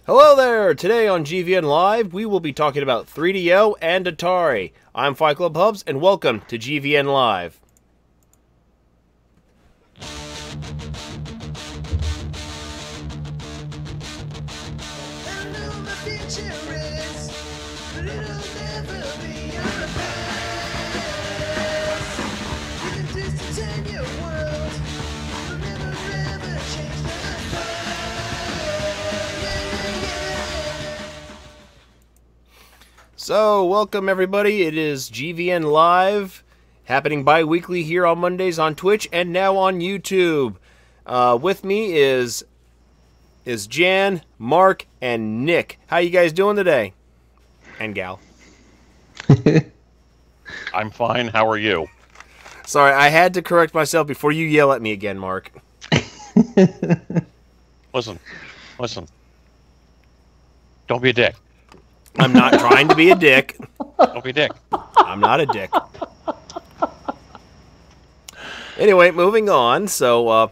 Hello there! Today on GVN Live, we will be talking about 3DO and Atari. I'm Fight Club Hubs, and welcome to GVN Live. So, welcome everybody. It is GVN Live, happening bi-weekly here on Mondays on Twitch and now on YouTube. With me is Jan, Mark, and Nick. How you guys doing today? And gal. I'm fine. How are you? Sorry, I had to correct myself before you yell at me again, Mark. Listen. Don't be a dick. I'm not trying to be a dick. Don't be a dick. I'm not a dick. Anyway, moving on. So,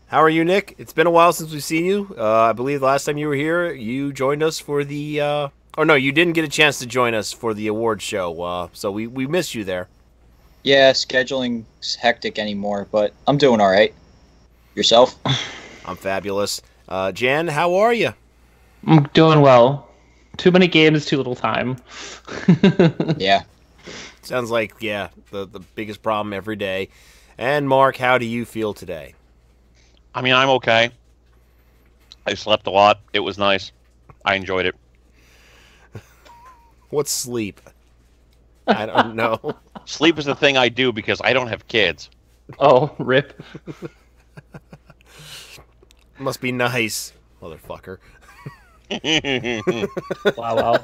how are you, Nick? It's been a while since we've seen you. I believe the last time you were here, you joined us for the... Oh, no, you didn't get a chance to join us for the award show. So we missed you there. Yeah, scheduling's hectic anymore, but I'm doing all right. Yourself? I'm fabulous. Jan, how are you? I'm doing well. Too many games, too little time. Yeah. Sounds like, yeah, the biggest problem every day. And Mark, how do you feel today? I mean, I'm okay. I slept a lot. It was nice. I enjoyed it. What's sleep? I don't know. Sleep is the thing I do because I don't have kids. Oh, rip. Must be nice, motherfucker. Wow.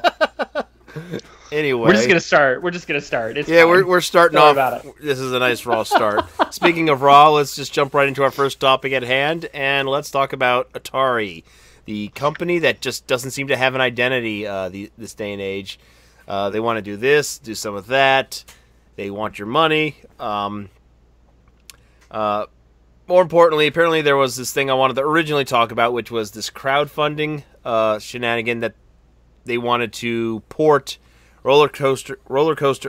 Anyway, We're just gonna start. It's yeah, fine. we're starting Don't worry off. about it. This is a nice raw start. Speaking of raw, let's just jump right into our first topic at hand, and let's talk about Atari, the company that just doesn't seem to have an identity this day and age. They want to do this, do some of that. They want your money. More importantly, apparently there was this thing I wanted to originally talk about, which was this crowdfunding shenanigan that they wanted to port roller coaster.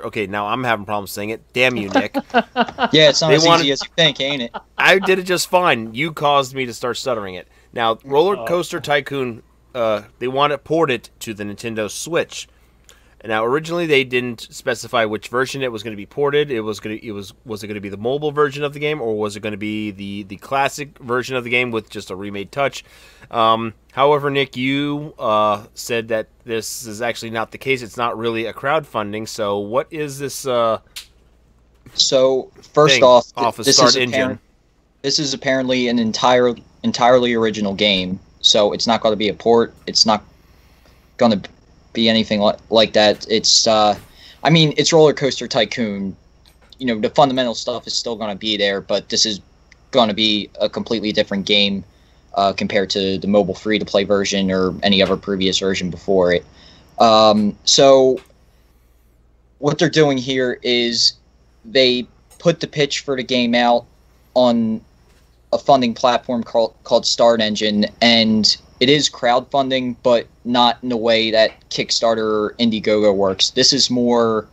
Okay, now I'm having problems saying it. Damn you, Nick. Yeah, it's not as easy as you think, ain't it? I did it just fine. You caused me to start stuttering it. Now, Roller Coaster Tycoon, they want to port it to the Nintendo Switch. Now, originally they didn't specify which version it was going to be ported. Was it going to be the mobile version of the game, or was it going to be the classic version of the game with just a remade touch? However, Nick, you said that this is actually not the case. It's not really a crowdfunding. So, what is this? So first off, a start engine. This is apparently an entirely original game. So it's not going to be a port. It's not going to be anything like that. It's I mean, it's Roller Coaster Tycoon. You know, the fundamental stuff is still going to be there, but this is going to be a completely different game compared to the mobile free-to-play version or any other previous version before it. So what they're doing here is they put the pitch for the game out on a funding platform called Start Engine, and it is crowdfunding, but not in the way that Kickstarter or Indiegogo works. This is more,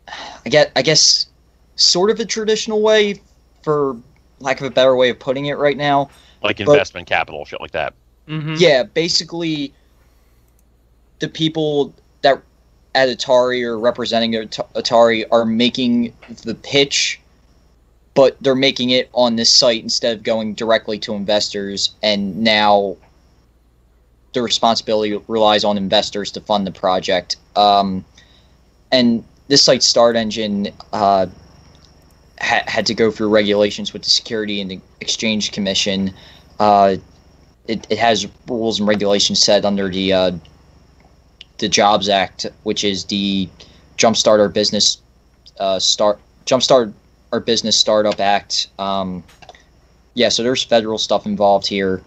I guess, sort of a traditional way, for lack of a better way of putting it right now. Like investment capital, shit like that. Mm-hmm. Yeah, basically, the people that at Atari or representing Atari are making the pitch, but they're making it on this site instead of going directly to investors, and now the responsibility relies on investors to fund the project. And this site, Start Engine, had to go through regulations with the Security and Exchange Commission. It has rules and regulations set under the Jobs Act, which is the Jumpstart Our Business Startup Act. Yeah, so there's federal stuff involved here.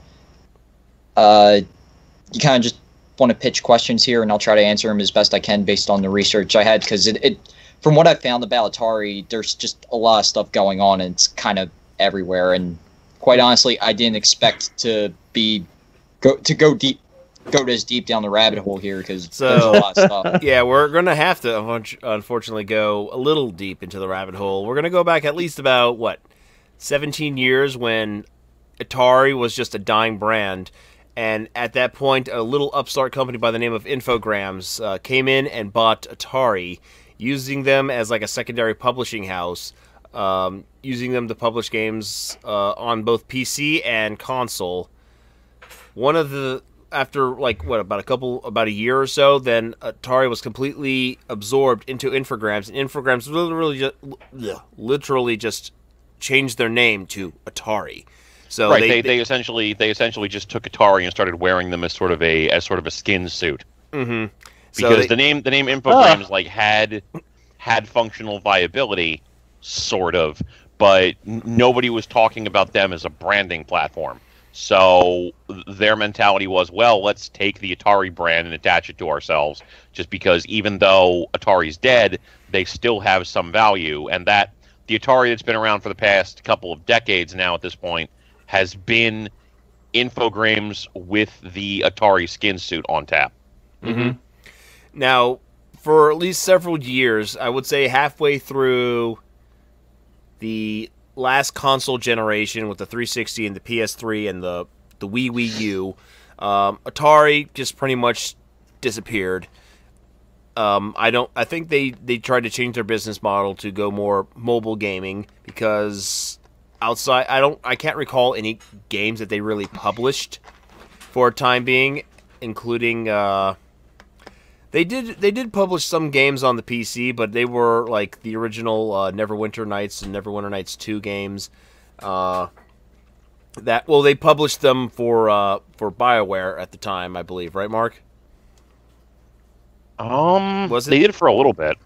You kind of just want to pitch questions here, and I'll try to answer them as best I can based on the research I had, because from what I found about Atari, there's just a lot of stuff going on, and it's kind of everywhere. And quite honestly, I didn't expect to be go deep, go this deep down the rabbit hole here because So- there's a lot of stuff. Yeah, we're gonna have to unfortunately go a little deep into the rabbit hole. We're gonna go back at least about 17 years when Atari was just a dying brand, and at that point, a little upstart company by the name of Infogrames came in and bought Atari, using them as like a secondary publishing house, using them to publish games on both PC and console. One of the After about a year or so, then Atari was completely absorbed into Infogrames, and Infogrames literally just changed their name to Atari. So Right, they essentially just took Atari and started wearing them as sort of a skin suit. Mm-hmm. Because the name Infogrames had functional viability, sort of, but nobody was talking about them as a branding platform. So their mentality was, well, let's take the Atari brand and attach it to ourselves, just because even though Atari's dead, they still have some value, and that the Atari that's been around for the past couple of decades now at this point has been Infogrames with the Atari skin suit on tap. Mm-hmm. Now, for at least several years, I would say halfway through the last console generation with the 360 and the PS3 and the Wii U, Atari just pretty much disappeared. I think they tried to change their business model to go more mobile gaming, because I can't recall any games that they really published for a time being, including they did publish some games on the PC, but they were like the original Neverwinter Nights and Neverwinter Nights 2 games. They published them for BioWare at the time, I believe, right, Mark? Was it? They did for a little bit.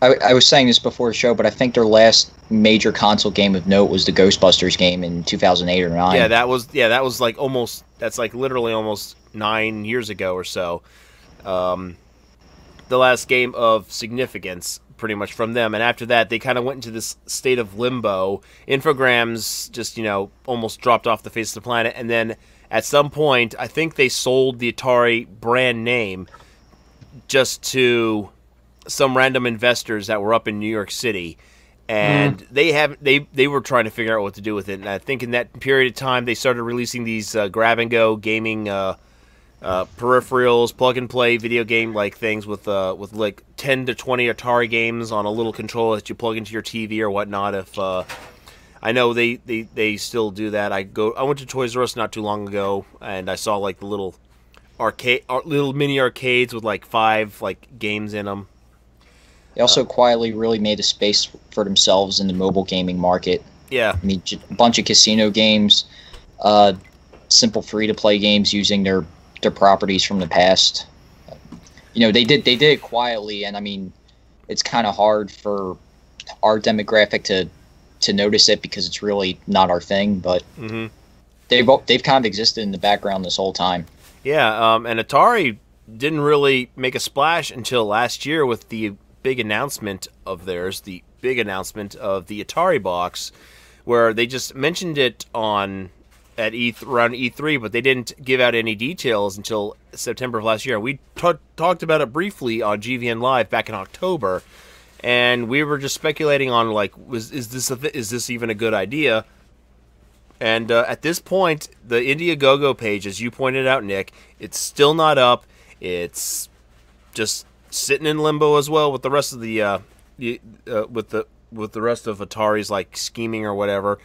I was saying this before the show, but I think their last major console game of note was the Ghostbusters game in 2008 or 9. Yeah, that was like literally almost 9 years ago or so. The last game of significance, pretty much, from them, and after that, they kind of went into this state of limbo. Infogrames just almost dropped off the face of the planet, and then at some point, I think they sold the Atari brand name just to some random investors that were up in New York City, and they were trying to figure out what to do with it. And I think in that period of time, they started releasing these grab and go gaming peripherals, plug and play video game like things with like 10 to 20 Atari games on a little controller that you plug into your TV or whatnot. If I know they still do that. I went to Toys R Us not too long ago, and I saw like the little little mini arcades with like 5 games in them. They also quietly really made a space for themselves in the mobile gaming market. Yeah. I mean, a bunch of casino games, simple free-to-play games using their properties from the past. They did it quietly, and I mean, it's kind of hard for our demographic to notice it because it's really not our thing. But they've kind of existed in the background this whole time. Yeah, and Atari didn't really make a splash until last year with the big announcement of theirs, the big announcement of the Atari box, where they just mentioned it around E3, but they didn't give out any details until September of last year. We talked about it briefly on GVN Live back in October, and we were just speculating on is this even a good idea? And at this point, the Indiegogo page, as you pointed out, Nick, it's still not up. It's just sitting in limbo as well with the rest of the with the rest of Atari's scheming or whatever.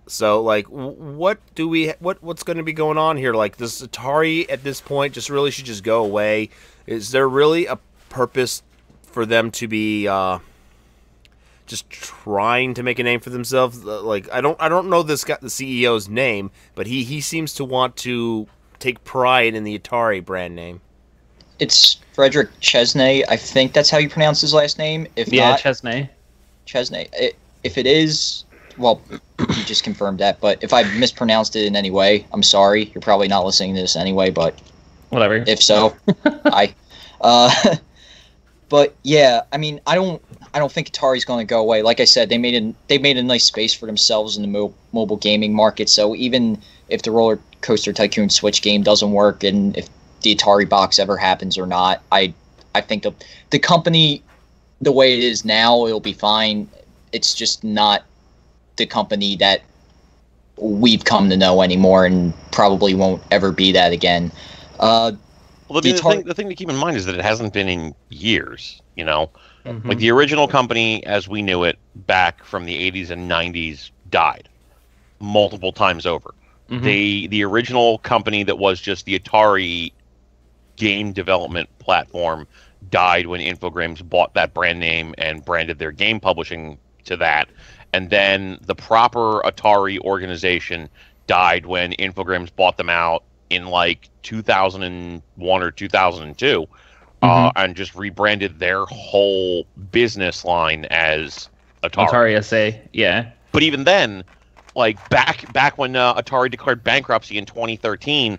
So what's going to be going on here? Does Atari at this point really should just go away? Is there really a purpose for them to be just trying to make a name for themselves? I don't know the CEO's name, but he seems to want to take pride in the Atari brand name. It's Frederick Chesney. I think that's how you pronounce his last name. If not, Chesney. Chesney. If it is, well, you just confirmed that. But if I mispronounced it in any way, I'm sorry. You're probably not listening to this anyway, but whatever. If so, I. But yeah, I mean, I don't think Atari's going to go away. Like I said, they made a nice space for themselves in the mobile gaming market. So even if the roller Coaster Tycoon Switch game doesn't work, and if the Atari box ever happens or not. I think the company, the way it is now, it'll be fine. It's just not the company that we've come to know anymore, and probably won't ever be that again. Well, the thing to keep in mind is that it hasn't been in years, you know? Mm-hmm. Like, the original company, as we knew it, back from the 80s and 90s, died multiple times over. Mm-hmm. The original company that was just the Atari game development platform died when Infogrames bought that brand name and branded their game publishing to that. And then the proper Atari organization died when Infogrames bought them out in like 2001 or 2002, and just rebranded their whole business line as Atari. Atari SA, yeah. But even then, like back when Atari declared bankruptcy in 2013,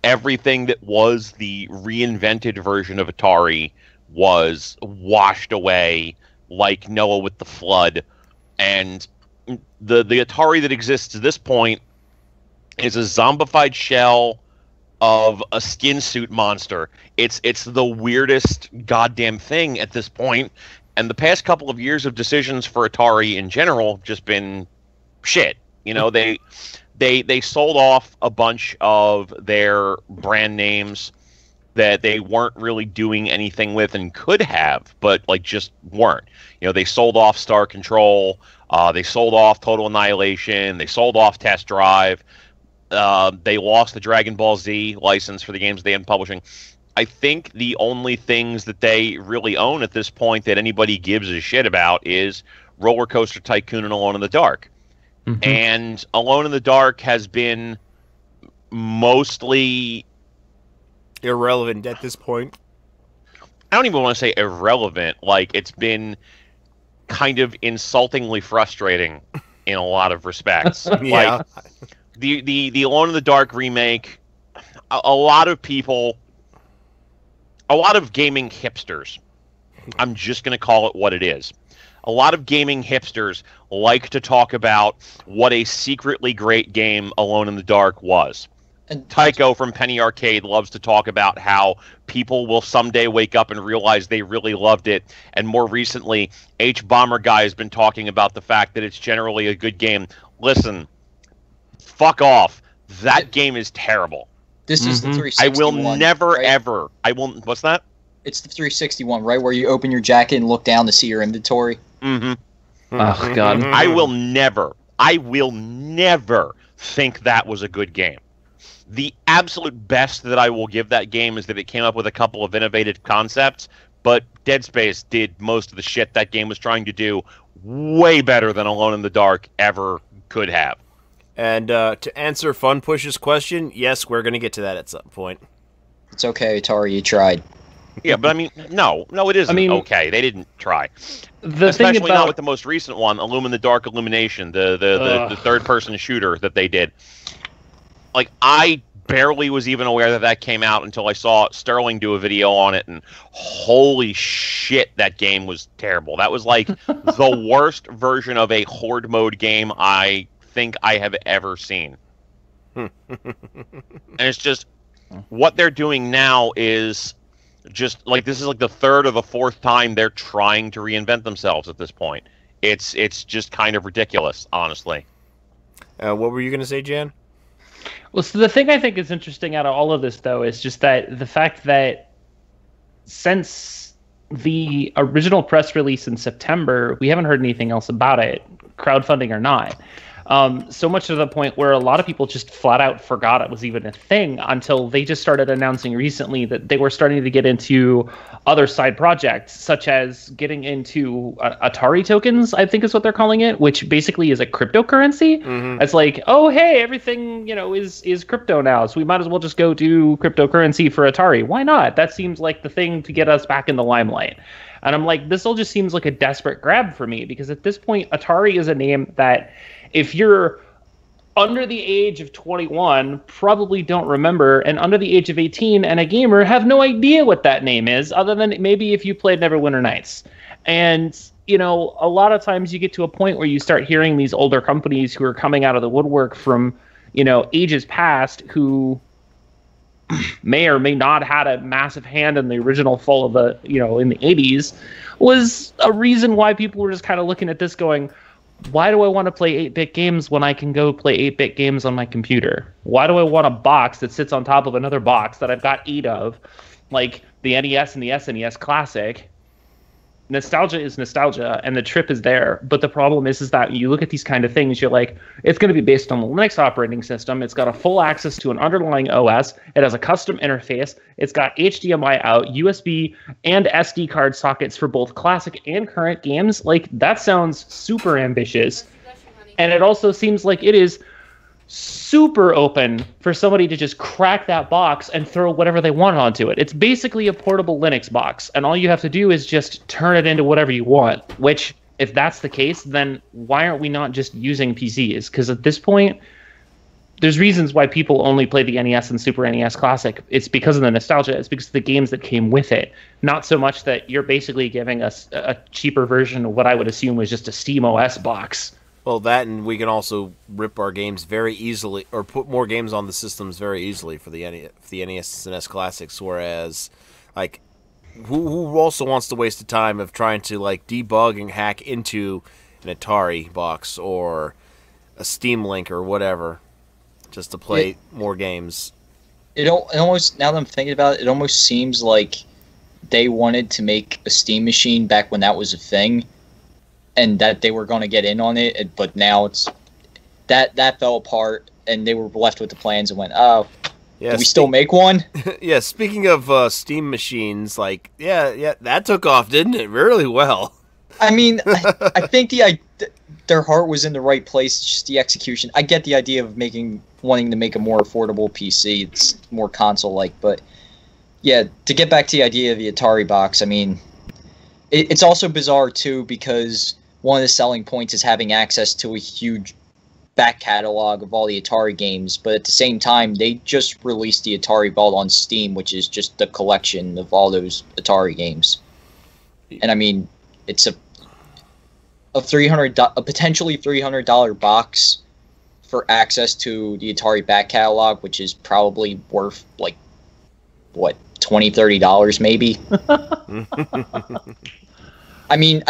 everything that was the reinvented version of Atari was washed away like Noah with the flood. And the Atari that exists at this point is a zombified shell of a skin suit monster. It's the weirdest goddamn thing at this point. And the past couple of years of decisions for Atari in general have just been shit. You know, they sold off a bunch of their brand names that they weren't really doing anything with and could have, but like just weren't. You know, they sold off Star Control, they sold off Total Annihilation, they sold off Test Drive, they lost the Dragon Ball Z license for the games they had publishing. I think the only things that they really own at this point that anybody gives a shit about is Roller Coaster Tycoon and Alone in the Dark. Mm-hmm. And Alone in the Dark has been mostly irrelevant at this point. I don't even want to say irrelevant. Like, it's been kind of insultingly frustrating in a lot of respects. Yeah. Like, the Alone in the Dark remake, a lot of people, a lot of gaming hipsters, I'm just going to call it what it is. A lot of gaming hipsters like to talk about what a secretly great game Alone in the Dark was. And Tycho from Penny Arcade loves to talk about how people will someday wake up and realize they really loved it. And more recently, H. Bomber Guy has been talking about the fact that it's generally a good game. Listen, fuck off. That game is terrible. This is the 361. I will never, right? ever. I will. What's that? It's the 361, right? Where you open your jacket and look down to see your inventory. Mm-hmm. Oh, God. I will never think that was a good game. The absolute best that I will give that game is that it came up with a couple of innovative concepts, but Dead Space did most of the shit that game was trying to do way better than Alone in the Dark ever could have. And to answer Fun Push's question, yes, we're going to get to that at some point. It's okay, Atari, you tried. Yeah, but I mean, no, it isn't okay. They didn't try. Especially not with the most recent one, Illumine the Dark Illumination, the third-person shooter that they did. Like, I barely was even aware that came out until I saw Sterling do a video on it, and holy shit, that game was terrible. That was like the worst version of a horde mode game I think I have ever seen. And it's just, what they're doing now is just like, this is like the third or the fourth time they're trying to reinvent themselves at this point. It's just kind of ridiculous, honestly. What were you going to say, Jan? Well, so the thing I think is interesting out of all of this, though, is just that the fact that since the original press release in September, we haven't heard anything else about it, crowdfunding or not. So much to the point where a lot of people just flat out forgot it was even a thing until they just started announcing recently that they were starting to get into other side projects, such as getting into Atari tokens, I think is what they're calling it, which basically is a cryptocurrency. Mm-hmm. It's like, oh, hey, everything, is crypto now, so we might as well just go do cryptocurrency for Atari. Why not? That seems like the thing to get us back in the limelight. And I'm like, this all just seems like a desperate grab for me, because at this point, Atari is a name that, if you're under the age of 21, probably don't remember, and under the age of 18 and a gamer have no idea what that name is, other than maybe if you played Neverwinter Nights. And, a lot of times you get to a point where you start hearing these older companies who are coming out of the woodwork from, ages past who may or may not had a massive hand in the original fall of the, in the 80s, was a reason why people were just kind of looking at this going, why do I want to play 8-bit games when I can go play 8-bit games on my computer? Why do I want a box that sits on top of another box that I've got 8 of, like the NES and the SNES Classic? Nostalgia is nostalgia, and the trip is there. But the problem is that you look at these kind of things, you're like, it's going to be based on the Linux operating system. It's got a full access to an underlying OS. It has a custom interface. It's got HDMI out, USB, and SD card sockets for both classic and current games. Like, that sounds super ambitious. And it also seems like it is super open for somebody to just crack that box and throw whatever they want onto it. It's basically a portable Linux box, and all you have to do is just turn it into whatever you want, which, if that's the case, then why aren't we not just using PCs? Because at this point, there's reasons why people only play the NES and Super NES Classic. It's because of the nostalgia. It's because of the games that came with it. Not so much that you're basically giving us a cheaper version of what I would assume was just a Steam OS box. Well, that, and we can also rip our games very easily, or put more games on the systems very easily for the NES and SNES Classics, whereas, like, who also wants to waste the time of trying to, like, debug and hack into an Atari box or a Steam Link or whatever just to play more games? It almost, now that I'm thinking about it, it almost seems like they wanted to make a Steam machine back when that was a thing, and that they were going to get in on it, but now it's that fell apart, and they were left with the plans and went, do we still make one? Yeah, speaking of Steam machines, like, that took off, didn't it? Really well. I mean, I think their heart was in the right place, it's just the execution. I get the idea of wanting to make a more affordable PC, it's more console-like, but yeah, to get back to the idea of the Atari box, I mean, it's also bizarre, too, because one of the selling points is having access to a huge back catalog of all the Atari games, but at the same time, they just released the Atari Vault on Steam, which is just the collection of all those Atari games. And I mean, it's a potentially $300 box for access to the Atari back catalog, which is probably worth, like, what, $20-$30 maybe? I mean,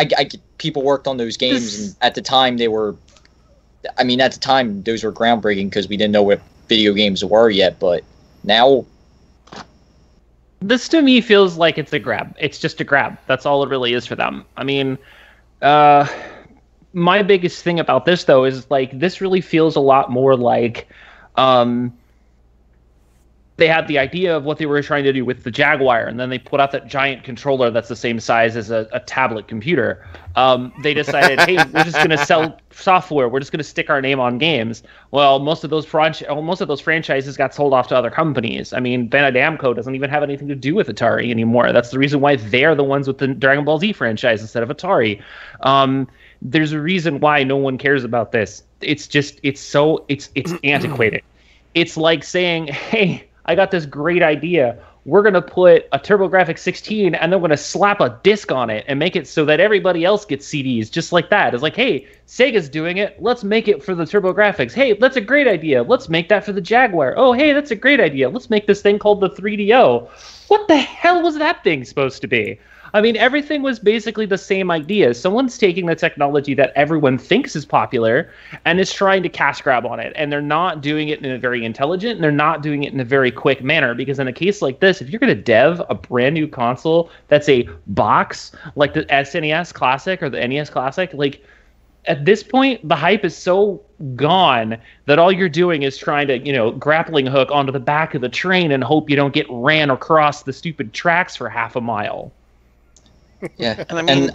people worked on those games, and at the time those were groundbreaking because we didn't know what video games were yet, but now... This to me feels like it's a grab. It's just a grab. That's all it really is for them. I mean, my biggest thing about this, though, is, like, this really feels a lot more like... they had the idea of what they were trying to do with the Jaguar, and then they put out that giant controller that's the same size as a tablet computer. They decided, hey, we're just going to sell software. We're just going to stick our name on games. Well, most of those franchises got sold off to other companies. I mean, Bandai Namco doesn't even have anything to do with Atari anymore. That's the reason why they're the ones with the Dragon Ball Z franchise instead of Atari. There's a reason why no one cares about this. It's antiquated. It's like saying, hey, I got this great idea. We're going to put a TurboGrafx 16 and then we're going to slap a disc on it and make it so that everybody else gets CDs just like that. It's like, hey, Sega's doing it. Let's make it for the TurboGrafx. Hey, that's a great idea. Let's make that for the Jaguar. Oh, hey, that's a great idea. Let's make this thing called the 3DO. What the hell was that thing supposed to be? I mean, everything was basically the same idea. Someone's taking the technology that everyone thinks is popular and is trying to cash grab on it. And they're not doing it in a very intelligent, and they're not doing it in a very quick manner. Because in a case like this, if you're going to dev a brand new console that's a box, like the SNES Classic or the NES Classic, like, at this point, the hype is so gone that all you're doing is trying to, grappling hook onto the back of the train and hope you don't get ran across the stupid tracks for half a mile. Yeah, and I mean,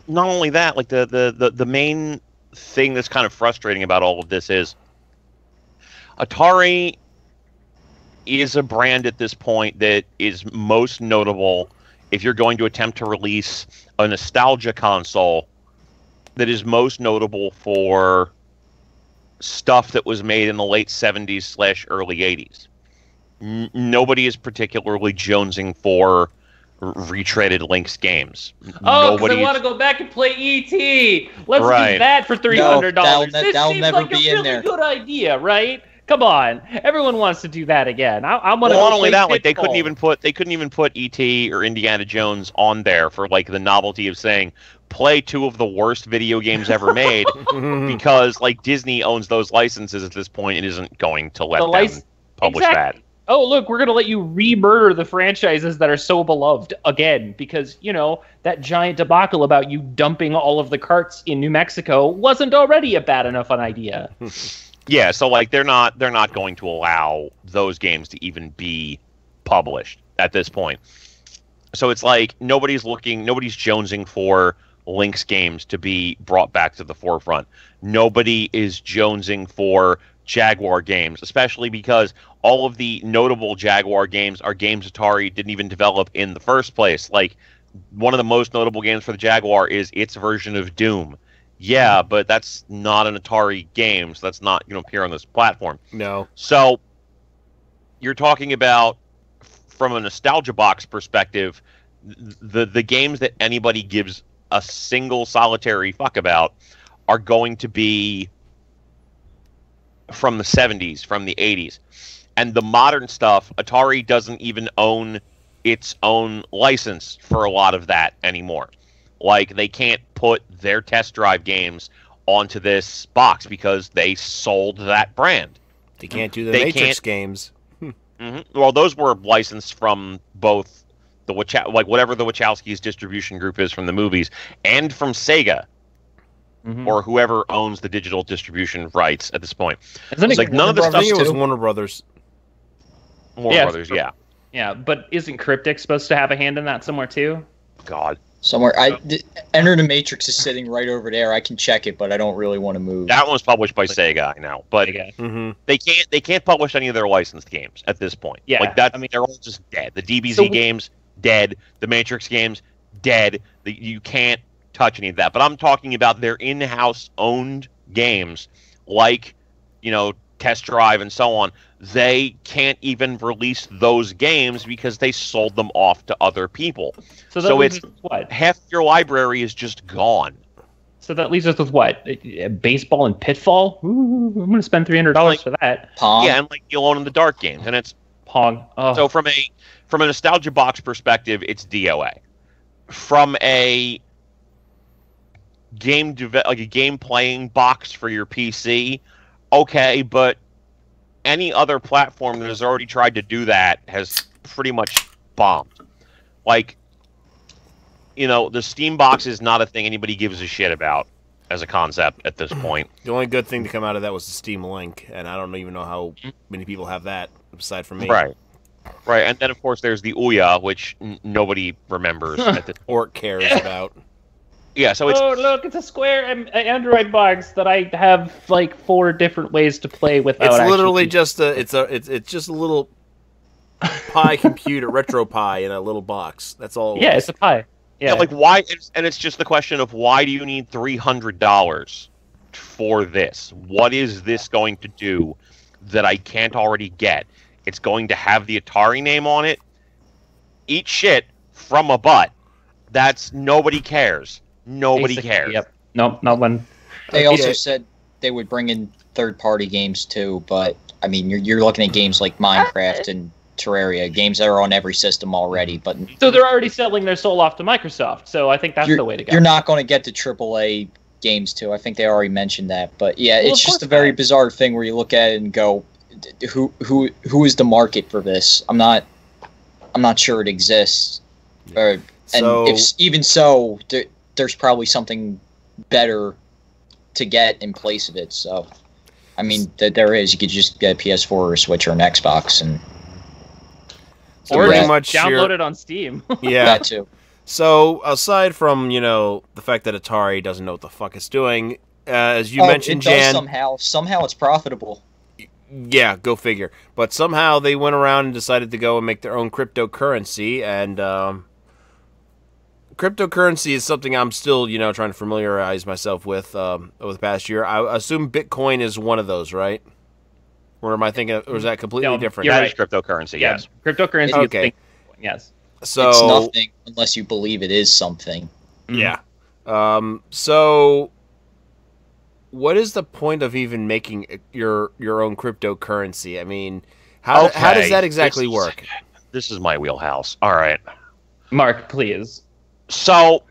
not only that, like the main thing that's kind of frustrating about all of this is Atari is a brand at this point that is most notable if you're going to attempt to release a nostalgia console that is most notable for stuff that was made in the late 70s / early 80s. Nobody is particularly jonesing for retreaded Lynx games. Oh, because I want to go back and play E.T. Let's do that for $300. That'll This never seems like be a in there. really good idea, right? Come on, everyone wants to do that again. I'm gonna. Well, not only that, like they Pitfall. couldn't even put E.T. or Indiana Jones on there for like the novelty of saying play two of the worst video games ever made because like Disney owns those licenses at this point and isn't going to let them publish that. Oh, look, we're going to let you re-murder the franchises that are so beloved again because, you know, that giant debacle about you dumping all of the carts in New Mexico wasn't already a bad enough an idea. Yeah, so like they're not going to allow those games to even be published at this point. So it's like nobody's jonesing for Lynx games to be brought back to the forefront. Nobody is jonesing for Jaguar games, especially because all of the notable Jaguar games are games Atari didn't even develop in the first place. Like, one of the most notable games for the Jaguar is its version of Doom. Yeah, but that's not an Atari game, so that's not going to appear on this platform. No. So, you're talking about, from a nostalgia box perspective, the games that anybody gives a single solitary fuck about are going to be from the 70s, from the 80s. And the modern stuff, Atari doesn't even own its own license for a lot of that anymore. Like, they can't put their test drive games onto this box because they sold that brand. They can't do the Matrix games. Mm-hmm. Well, those were licensed from both the whatever the Wachowskis distribution group is from the movies, and from Sega, or whoever owns the digital distribution rights at this point. Isn't it like none of the stuff. I think it was Warner Brothers. Warner Brothers, yeah. Yeah, but isn't Cryptic supposed to have a hand in that somewhere too? God. Somewhere. Enter the Matrix is sitting right over there. I can check it, but I don't really want to move. That one's published by Sega, I know, but they can't publish any of their licensed games at this point. Yeah, like that. I mean, they're all just dead. The DBZ games dead. The Matrix games dead. You can't touch any of that. But I'm talking about their in-house owned games, like Test Drive and so on. They can't even release those games because they sold them off to other people. So it's what? Half your library is just gone. So that leaves us with what? Baseball and Pitfall? Ooh, I'm going to spend $300 for that. Pong. Yeah, and like the Alone in the Dark games, and it's Pong. Oh. So from a nostalgia box perspective, it's DOA. From a game playing box for your PC, okay, but any other platform that has already tried to do that has pretty much bombed. Like, the Steam box is not a thing anybody gives a shit about as a concept at this point. The only good thing to come out of that was the Steam Link, and I don't even know how many people have that aside from me. Right. And then, of course, there's the Ouya, which nobody remembers at this point. Or cares about. Yeah, so it's... Oh, look, it's a Square Android box that I have, 4 different ways to play without It's literally just it's just a little Pi computer, retro Pi in a little box. That's all. Yeah, it's a Pi. Yeah, why? And it's just the question of why do you need $300 for this? What is this going to do that I can't already get? It's going to have the Atari name on it. Eat shit from a butt. That's nobody cares. Nobody cares. Yep. Nope, not one. They also said they would bring in third-party games too, but I mean, you're looking at games like Minecraft and Terraria, games that are on every system already. But so they're already selling their soul off to Microsoft. So I think that's the way to go. You're not going to get the AAA games too. I think they already mentioned that. But yeah, it's just a very bizarre thing where you look at it and go, who is the market for this? I'm not sure it exists. And if even so, there's probably something better to get in place of it. So, I mean, there is. You could just get a PS4 or a Switch or an Xbox, and or pretty much download it on Steam. Yeah, that too. So, aside from the fact that Atari doesn't know what the fuck it's doing, as you mentioned, Jan, somehow it's profitable. Yeah, go figure. But somehow they went around and decided to go and make their own cryptocurrency, and cryptocurrency is something I'm still, trying to familiarize myself with over the past year. I assume Bitcoin is one of those, right? Or am I thinking, or is that completely different? That is cryptocurrency, yes. Cryptocurrency okay. is Bitcoin, yes. So, it's nothing unless you believe it is something. Yeah. So, what is the point of even making your own cryptocurrency? I mean, how does that exactly work? This is my wheelhouse. All right. Mark, please. So,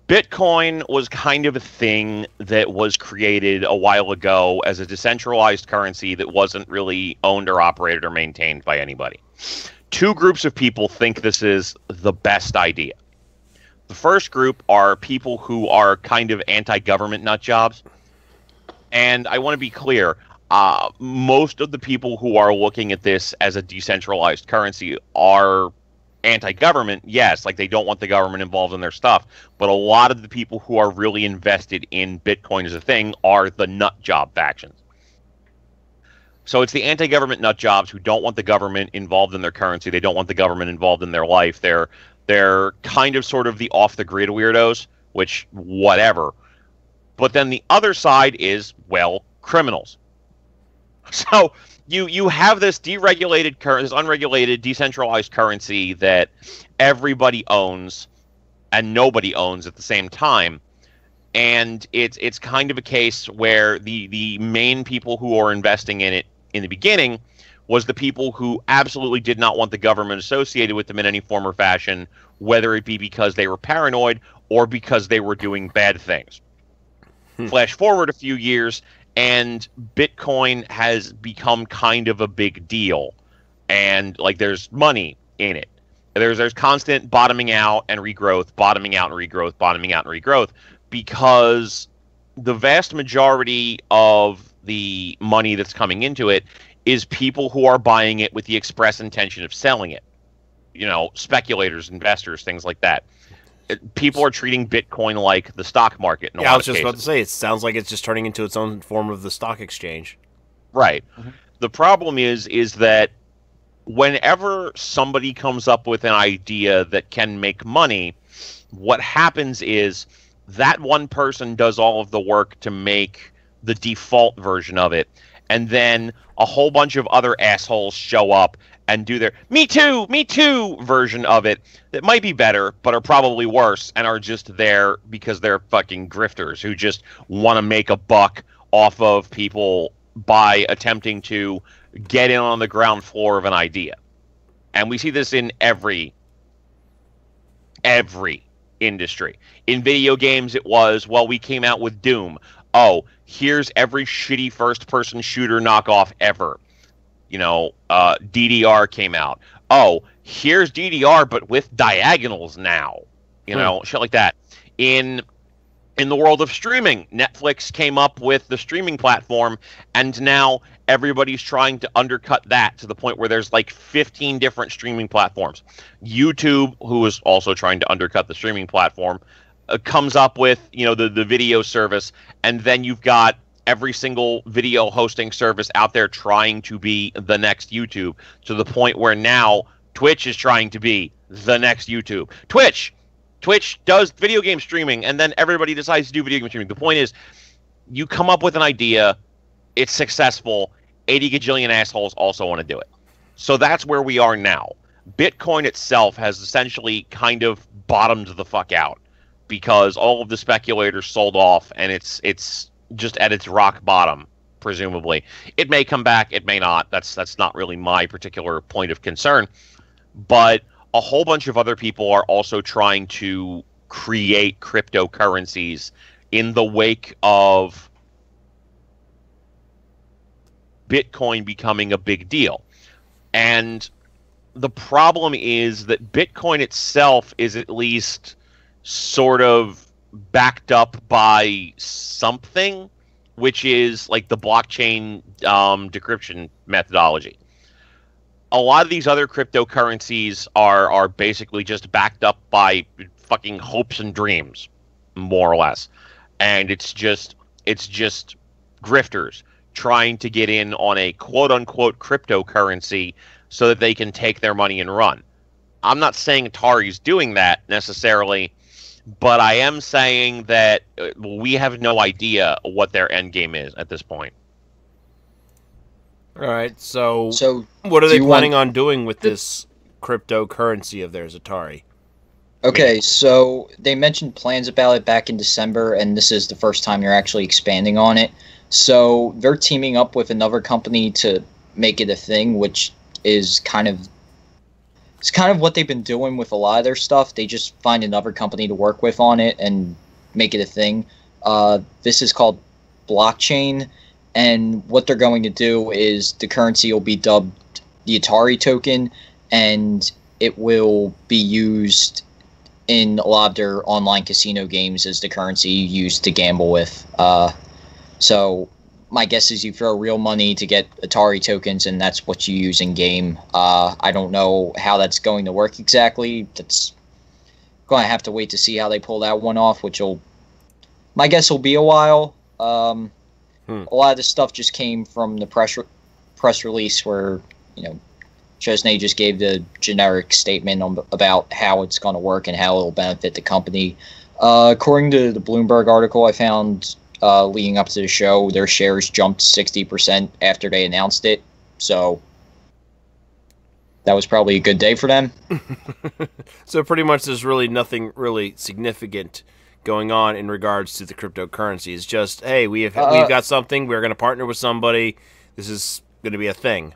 Bitcoin was kind of a thing that was created a while ago as a decentralized currency that wasn't really owned or operated or maintained by anybody. Two groups of people think this is the best idea. The first group are people who are kind of anti-government nut jobs. And I want to be clear, most of the people who are looking at this as a decentralized currency are anti-government, yes, like they don't want the government involved in their stuff. But a lot of the people who are really invested in Bitcoin as a thing are the nut job factions. So it's the anti-government nut jobs who don't want the government involved in their currency. They don't want the government involved in their life. They're kind of sort of the off-the-grid weirdos, which, whatever. But then the other side is, well, criminals. So you have this deregulated this unregulated, decentralized currency that everybody owns and nobody owns at the same time. And it's kind of a case where the main people who are investing in it in the beginning was the people who absolutely did not want the government associated with them in any form or fashion, whether it be because they were paranoid or because they were doing bad things. Flash forward a few years, and Bitcoin has become kind of a big deal. And, like, there's money in it. There's constant bottoming out and regrowth, bottoming out and regrowth, bottoming out and regrowth, because the vast majority of the money that's coming into it is people who are buying it with the express intention of selling it. You know, speculators, investors, things like that. People are treating Bitcoin like the stock market. Yeah, I was just about to say, it sounds like it's just turning into its own form of the stock exchange. Right. Mm-hmm. The problem is that whenever somebody comes up with an idea that can make money, what happens is that one person does all of the work to make the default version of it, and then a whole bunch of other assholes show up and do their me too version of it that might be better, but are probably worse, and are just there because they're fucking grifters who just want to make a buck off of people by attempting to get in on the ground floor of an idea. And we see this in every industry. In video games, it was, well, we came out with Doom. Oh, here's every shitty first-person shooter knockoff ever. You know, DDR came out. Oh, here's DDR, but with diagonals now. You know, shit like that. In the world of streaming, Netflix came up with the streaming platform, and now everybody's trying to undercut that to the point where there's like 15 different streaming platforms. YouTube, who is also trying to undercut the streaming platform, comes up with, you know, the video service, and then you've got every single video hosting service out there trying to be the next YouTube, to the point where now Twitch is trying to be the next YouTube. Twitch does video game streaming, and then everybody decides to do video game streaming. The point is, you come up with an idea, it's successful, 80 gajillion assholes also want to do it. So that's where we are now. Bitcoin itself has essentially kind of bottomed the fuck out, because all of the speculators sold off, and it's just at its rock bottom, presumably. It may come back, it may not. That's not really my particular point of concern. But a whole bunch of other people are also trying to create cryptocurrencies in the wake of Bitcoin becoming a big deal. And the problem is that Bitcoin itself is at least sort of backed up by something, which is like the blockchain decryption methodology. A lot of these other cryptocurrencies are basically just backed up by fucking hopes and dreams, more or less. And it's just grifters trying to get in on a quote-unquote cryptocurrency so that they can take their money and run. I'm not saying Atari's doing that necessarily, but I am saying that we have no idea what their end game is at this point. All right, so what are they planning on doing with this cryptocurrency of theirs, Atari? Okay, so they mentioned plans about it back in December, and this is the first time they're actually expanding on it. So they're teaming up with another company to make it a thing, which is it's kind of what they've been doing with a lot of their stuff. They just find another company to work with on it and make it a thing. This is called blockchain, and what they're going to do is the currency will be dubbed the Atari token, and it will be used in a lot of their online casino games as the currency used to gamble with. So my guess is you throw real money to get Atari tokens, and that's what you use in game. I don't know how that's going to work exactly. That's going to have to wait to see how they pull that one off, my guess will be a while. A lot of this stuff just came from the press release where, Chesney just gave the generic statement about how it's going to work and how it'll benefit the company. According to the Bloomberg article I found leading up to the show, their shares jumped 60% after they announced it. So that was probably a good day for them. So pretty much there's really nothing really significant going on in regards to the cryptocurrency. It's just, hey, we've got something. We're going to partner with somebody. This is going to be a thing.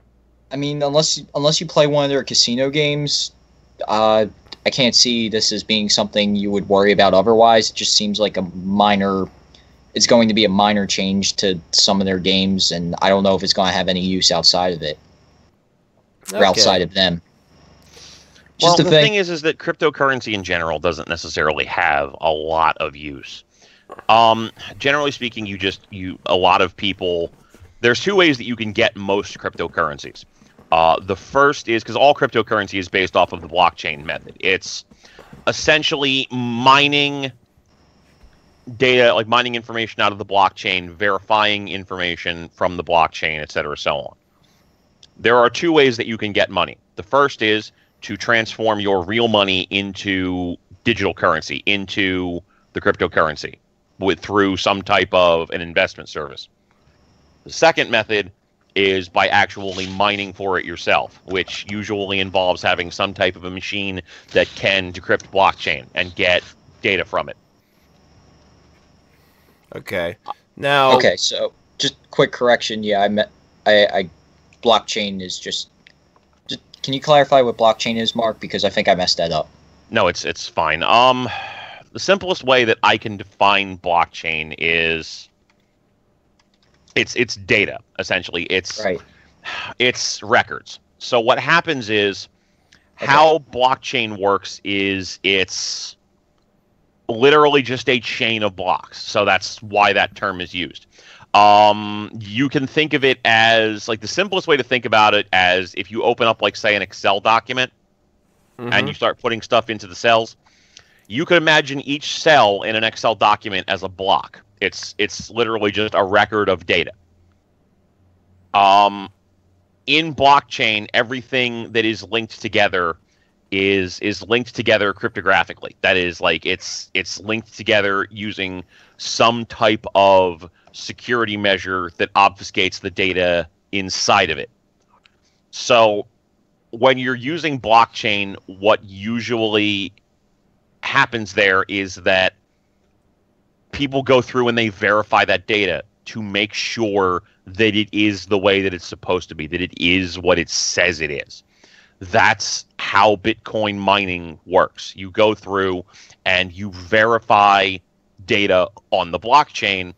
I mean, unless you play one of their casino games, I can't see this as being something you would worry about otherwise. It just seems like it's going to be a minor change to some of their games, and I don't know if it's going to have any use outside of it. Or outside of them. Well, the thing is that cryptocurrency in general doesn't necessarily have a lot of use. Generally speaking, a lot of people. There's two ways that you can get most cryptocurrencies. The first is because all cryptocurrency is based off of the blockchain method. It's essentially mining data, like mining information out of the blockchain, verifying information from the blockchain, et cetera, so on. There are two ways that you can get money. The first is to transform your real money into digital currency, into the cryptocurrency, through some type of an investment service. The second method is by actually mining for it yourself, which usually involves having some type of a machine that can decrypt blockchain and get data from it. Okay. Now. Okay, so just quick correction. Yeah, I blockchain is just. Can you clarify what blockchain is, Mark? Because I think I messed that up. No, it's fine. The simplest way that I can define blockchain is it's data, essentially. It's records. So what happens is how blockchain works is it's literally just a chain of blocks. So that's why that term is used. You can think of it as, like, the simplest way to think about it as if you open up, like, say, an Excel document and you start putting stuff into the cells, you could imagine each cell in an Excel document as a block. It's literally just a record of data. In blockchain, everything that is linked together is linked together cryptographically. That is, like, it's linked together using some type of security measure that obfuscates the data inside of it. So when you're using blockchain, what usually happens there is that people go through and they verify that data to make sure that it is the way that it's supposed to be, that it is what it says it is. That's how Bitcoin mining works. You go through and you verify data on the blockchain,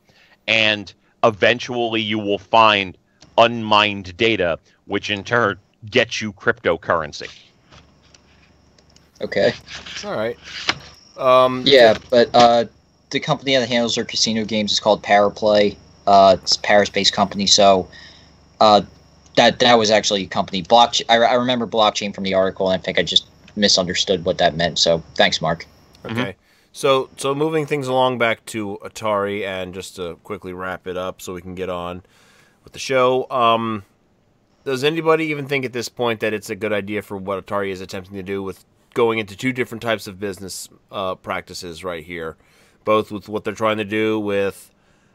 and eventually you will find unmined data, which in turn gets you cryptocurrency. Okay. All right. But the company that handles their casino games is called PowerPlay. It's a Paris-based company, so that was actually a company. Blockchain. I remember blockchain from the article, and I think I just misunderstood what that meant. So thanks, Mark. Okay. So moving things along back to Atari, and just to quickly wrap it up so we can get on with the show. Does anybody even think at this point that it's a good idea for what Atari is attempting to do with going into two different types of business practices right here, both with what they're trying to do with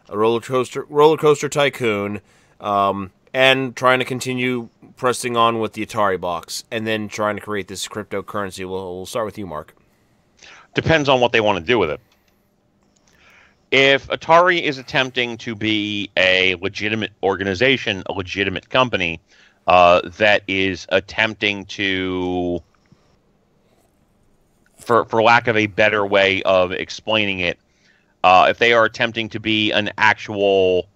a roller coaster tycoon, and trying to continue pressing on with the Atari box, and then trying to create this cryptocurrency? We'll start with you, Mark. Depends on what they want to do with it. If Atari is attempting to be a legitimate organization, a legitimate company that is attempting to, for lack of a better way of explaining it, if they are attempting to be an actual,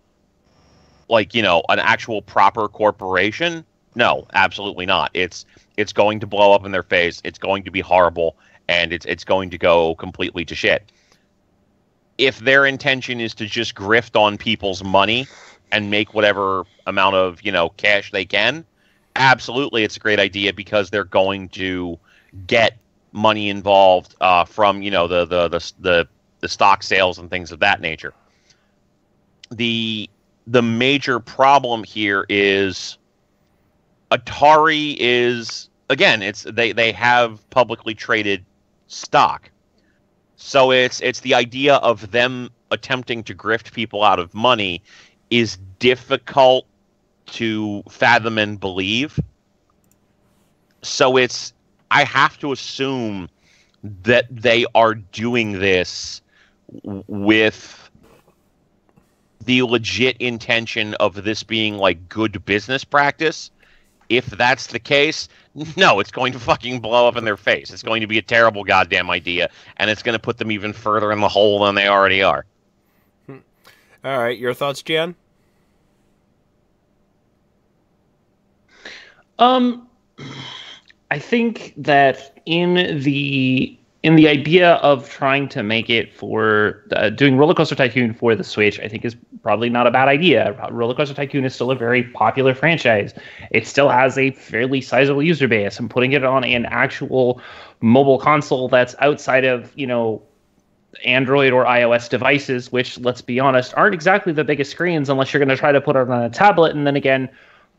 an actual proper corporation, no, absolutely not. It's going to blow up in their face. It's going to be horrible, and it's going to go completely to shit. If their intention is to just grift on people's money and make whatever amount of, cash they can, absolutely it's a great idea because they're going to get money involved from, the stock sales and things of that nature. The major problem here is Atari is, again, they have publicly traded stock. So it's the idea of them attempting to grift people out of money is difficult to fathom and believe. So I have to assume that they are doing this with the legit intention of this being like good business practice. If that's the case, no, it's going to fucking blow up in their face. It's going to be a terrible goddamn idea, and it's going to put them even further in the hole than they already are. All right, your thoughts, Jan? I think that in the idea of trying to make it for doing Roller Coaster Tycoon for the Switch, I think is probably not a bad idea. Roller Coaster Tycoon is still a very popular franchise. It still has a fairly sizable user base, and putting it on an actual mobile console that's outside of, Android or iOS devices, which, let's be honest, aren't exactly the biggest screens unless you're going to try to put it on a tablet. And then again,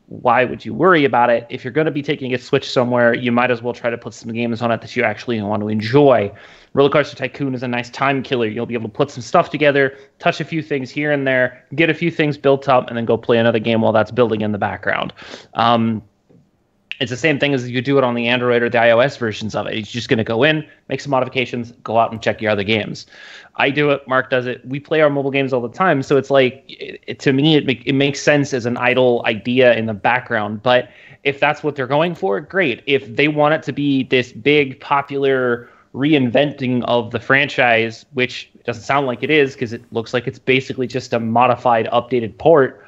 why would you worry about it? If you're going to be taking a Switch somewhere, you might as well try to put some games on it that you actually want to enjoy. Roller Coaster Tycoon is a nice time killer. You'll be able to put some stuff together, touch a few things here and there, get a few things built up, and then go play another game while that's building in the background. It's the same thing as you do it on the Android or the iOS versions of it. You're just going to go in, make some modifications, go out and check your other games. I do it. Mark does it. We play our mobile games all the time. So it's like, to me, it makes sense as an idle idea in the background. But if that's what they're going for, great. If they want it to be this big, popular reinventing of the franchise, which doesn't sound like it is because it looks like it's basically just a modified, updated port,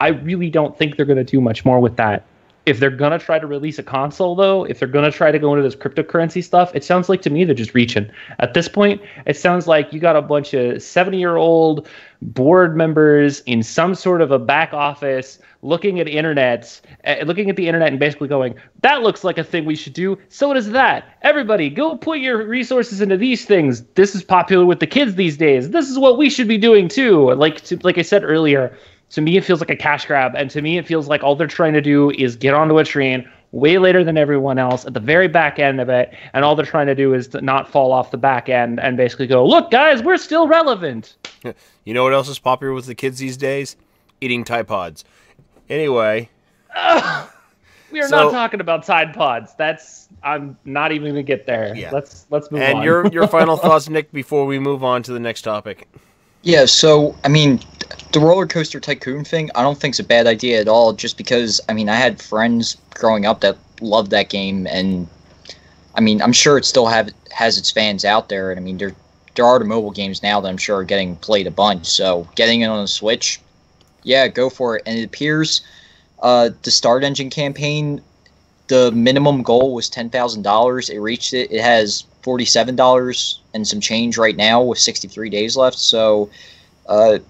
I really don't think they're going to do much more with that. If they're going to try to release a console, though, if they're going to try to go into this cryptocurrency stuff, it sounds like to me they're just reaching. At this point, it sounds like you got a bunch of 70-year-old board members in some sort of a back office looking at the internet and basically going, that looks like a thing we should do. So does that. Everybody, go put your resources into these things. This is popular with the kids these days. This is what we should be doing, too. Like I said earlier, to me, it feels like a cash grab, and to me, it feels like all they're trying to do is get onto a train way later than everyone else at the very back end of it, and all they're trying to do is to not fall off the back end and basically go, look, guys, we're still relevant. You know what else is popular with the kids these days? Eating Tide Pods. Anyway. We are not talking about Tide Pods. I'm not even going to get there. Yeah. Let's move on. And your final thoughts, Nick, before we move on to the next topic. Yeah, so, the Roller Coaster Tycoon thing, I don't think it's a bad idea at all, just because, I had friends growing up that loved that game, and, I'm sure it still has its fans out there, and, there are the mobile games now that I'm sure are getting played a bunch, so getting it on a Switch, yeah, go for it. And it appears the Start Engine campaign, the minimum goal was $10,000. It reached it. It has $47 and some change right now with 63 days left. So it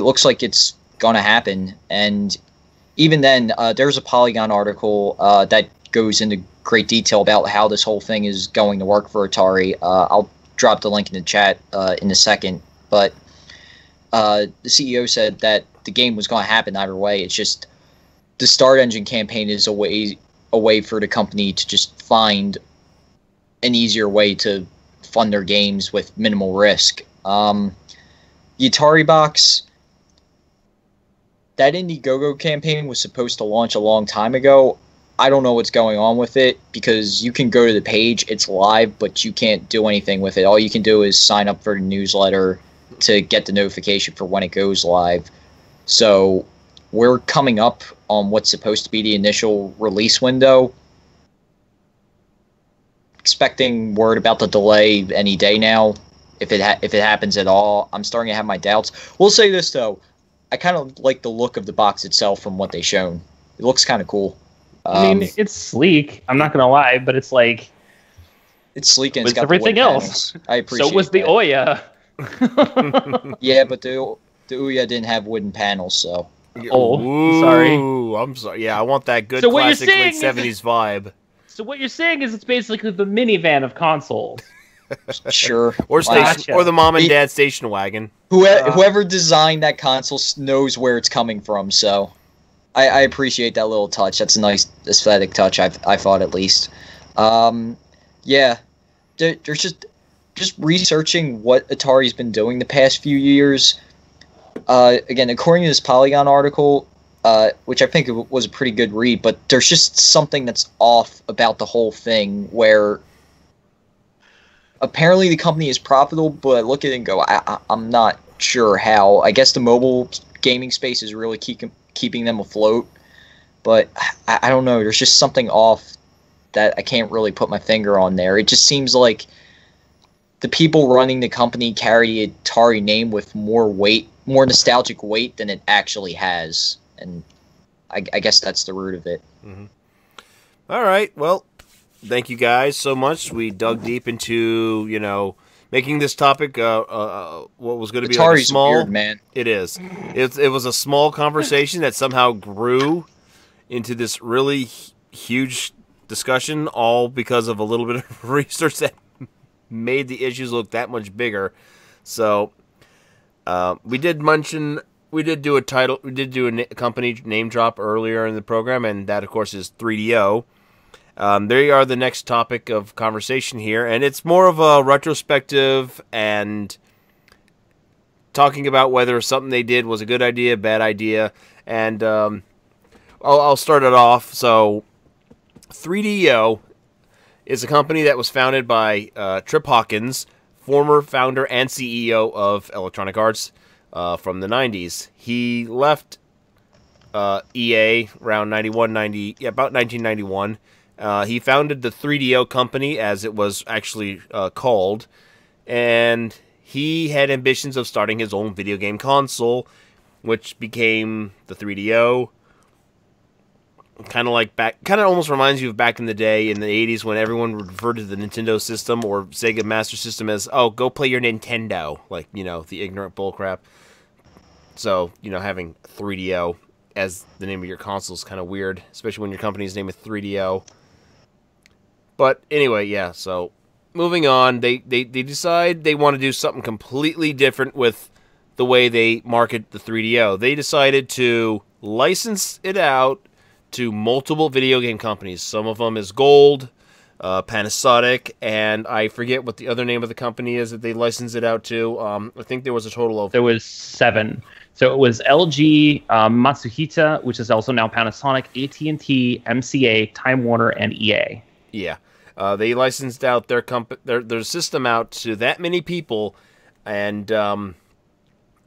looks like it's going to happen. And even then, there's a Polygon article that goes into great detail about how this whole thing is going to work for Atari. I'll drop the link in the chat in a second. But the CEO said that the game was going to happen either way. It's just the Start Engine campaign is a way for the company to just find an easier way to fund their games with minimal risk. The Atari box, that Indiegogo campaign was supposed to launch a long time ago. I don't know what's going on with it, because you can go to the page, it's live, but you can't do anything with it. All you can do is sign up for the newsletter to get the notification for when it goes live. So we're coming up on what's supposed to be the initial release window. Expecting word about the delay any day now, if it happens at all. I'm starting to have my doubts. We'll say this though, I kind of like the look of the box itself from what they've shown. It looks kind of cool. I mean, it's sleek. I'm not gonna lie, but it's like it's sleek and it's got everything the else. I appreciate. So was the Ouya. Yeah, but the Ouya didn't have wooden panels, so. Oh, sorry. I'm sorry. Yeah, I want that good So what you're classic saying late 70s vibe. So what you're saying is it's basically the minivan of consoles. Sure. Or Gotcha. or the mom and dad station wagon. Whoever designed that console knows where it's coming from, so I appreciate that little touch. That's a nice aesthetic touch, I thought, at least. Yeah. There's just researching what Atari's been doing the past few years. Again, according to this Polygon article, which I think was a pretty good read, but there's just something that's off about the whole thing, where apparently the company is profitable, but I look at it and go, I'm not sure how. I guess the mobile gaming space is really keeping them afloat, but I don't know. There's just something off that I can't really put my finger on there. It just seems like the people running the company carry the Atari name with more nostalgic weight than it actually has. And I guess that's the root of it. Mm-hmm. All right. Well, thank you guys so much. We dug deep into, making this topic what was going to be like a small... weird, man. It is. It was a small conversation that somehow grew into this really huge discussion, all because of a little bit of research that made the issues look that much bigger. So we did do a company name drop earlier in the program, and that of course is 3DO. They are the next topic of conversation here, and it's more of a retrospective and talking about whether something they did was a good idea, bad idea, and I'll start it off. So 3DO is a company that was founded by Trip Hawkins, former founder and CEO of Electronic Arts from the 90s. He left EA around about 1991. He founded the 3DO company, as it was actually called, and he had ambitions of starting his own video game console, which became the 3DO. Kind of almost reminds you of back in the day in the 80s when everyone referred to the Nintendo system or Sega Master System as, oh, go play your Nintendo, like, the ignorant bullcrap. So, having 3DO as the name of your console is kind of weird, especially when your company's name is 3DO. But anyway, yeah, so moving on, they decide they want to do something completely different with the way they market the 3DO. They decided to license it out to multiple video game companies. Some of them is Gold, Panasonic, and I forget what the other name of the company is that they licensed it out to. I think there was a total of... There was 7. So it was LG, Matsuhita, which is also now Panasonic, AT&T, MCA, Time Warner, and EA. Yeah. They licensed out their system out to that many people, and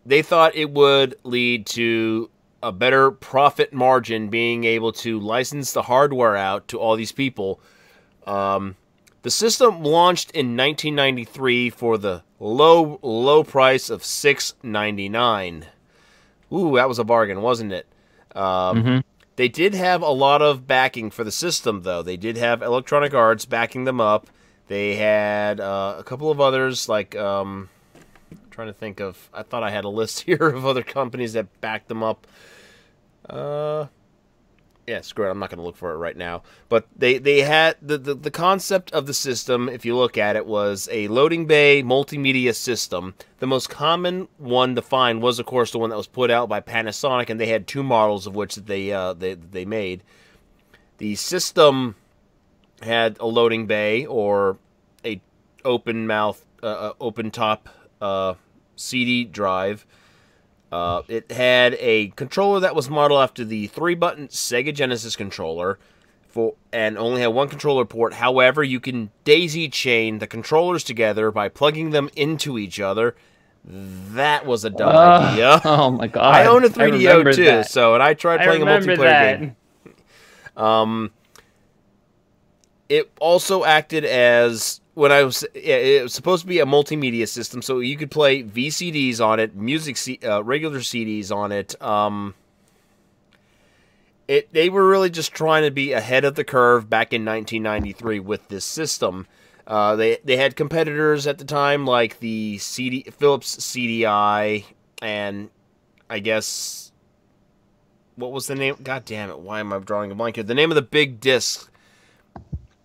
they thought it would lead to a better profit margin being able to license the hardware out to all these people. The system launched in 1993 for the low price of $6.99. Ooh, that was a bargain, wasn't it? They did have a lot of backing for the system, though. They did have Electronic Arts backing them up. They had a couple of others, like... trying to think of... I thought I had a list here of other companies that backed them up. Yeah, screw it. I'm not going to look for it right now. But they had... The concept of the system, if you look at it, was a loading bay multimedia system. The most common one to find was, of course, the one that was put out by Panasonic, and they had 2 models of which they made. The system had a loading bay, or a open top CD drive. It had a controller that was modeled after the 3-button Sega Genesis controller, and only had one controller port. However, you can daisy chain the controllers together by plugging them into each other. That was a dumb idea. Oh my god! I own a 3DO too, that. and I tried playing a multiplayer game. It also acted as it was supposed to be a multimedia system, so you could play VCDs on it, regular CDs on it. They were really just trying to be ahead of the curve back in 1993 with this system. They had competitors at the time like the Philips CDI, and I guess what was the name? God damn it! Why am I drawing a blank here? The name of the big disc,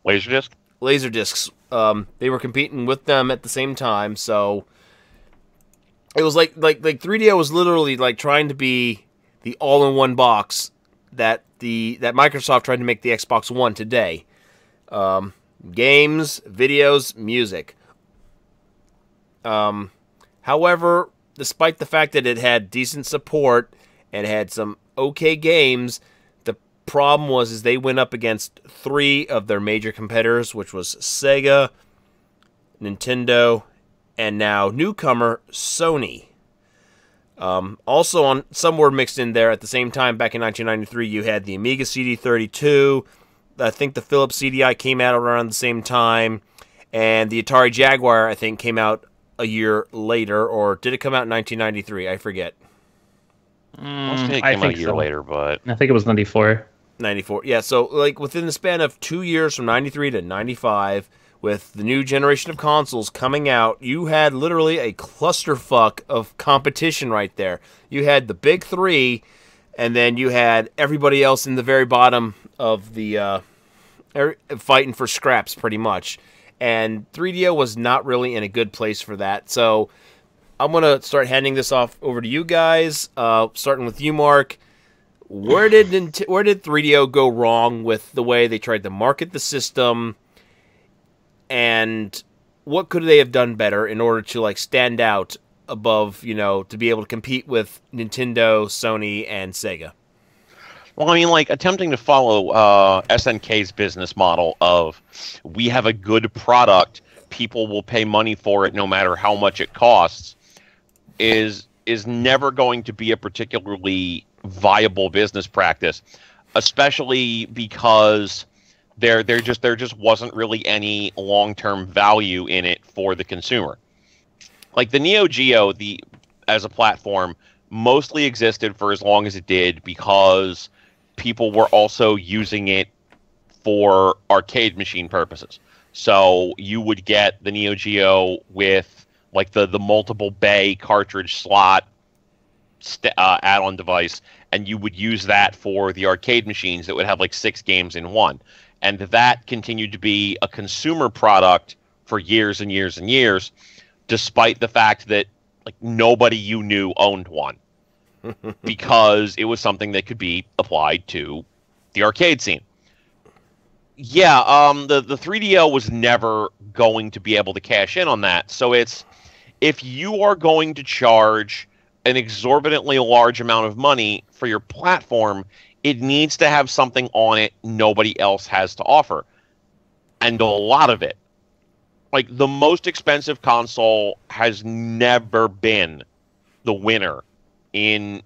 Laserdisc. Laserdiscs. They were competing with them at the same time, so it was like 3DO was literally like trying to be the all-in-one box that Microsoft tried to make the Xbox One today. Games, videos, music. However, despite the fact that it had decent support and had some okay games, the problem was they went up against 3 of their major competitors, which was Sega, Nintendo, and now newcomer Sony. Also, somewhere mixed in there at the same time, back in 1993, you had the Amiga CD32. I think the Philips CDI came out around the same time, and the Atari Jaguar, I think, came out a year later, or did it come out in 1993? I forget. I think it came out a year later, but I think it was 94. 94, yeah. So, like, within the span of 2 years, from 93 to 95, with the new generation of consoles coming out, you had literally a clusterfuck of competition right there. You had the big 3, and then you had everybody else in the very bottom of the fighting for scraps, pretty much. And 3DO was not really in a good place for that. So I'm going to start handing this off over to you guys, starting with you, Mark. Where did 3DO go wrong with the way they tried to market the system? And what could they have done better in order to like stand out above, to be able to compete with Nintendo, Sony, and Sega? Well, I mean, like, attempting to follow SNK's business model of we have a good product, people will pay money for it no matter how much it costs, is never going to be a particularly viable business practice, especially because there just wasn't really any long-term value in it for the consumer. Like the Neo Geo, as a platform, mostly existed for as long as it did because people were also using it for arcade machine purposes. So you would get the Neo Geo with like the multiple bay cartridge slot add-on device, and you would use that for the arcade machines that would have like 6 games in one. And that continued to be a consumer product for years and years and years, despite the fact that like nobody you knew owned one, because it was something that could be applied to the arcade scene. Yeah, the 3DO was never going to be able to cash in on that. So it's, if you are going to charge an exorbitantly large amount of money for your platform, it needs to have something on it nobody else has to offer. And a lot of it. Like, the most expensive console has never been the winner in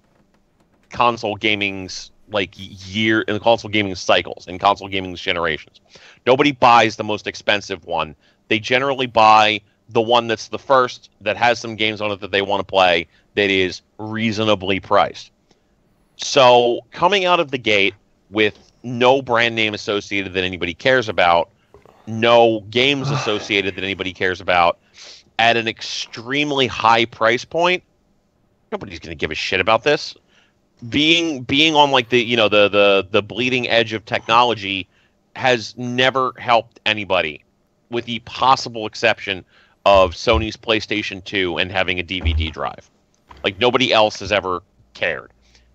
console gaming's in the console gaming cycles, in console gaming's generations. Nobody buys the most expensive one. They generally buy the one that's the first, that has some games on it that they want to play, that is reasonably priced. So coming out of the gate with no brand name associated that anybody cares about, no games associated that anybody cares about, at an extremely high price point, nobody's going to give a shit about this. Being on like the bleeding edge of technology has never helped anybody, with the possible exception of Sony's PlayStation 2 and having a DVD drive. Like, nobody else has ever cared.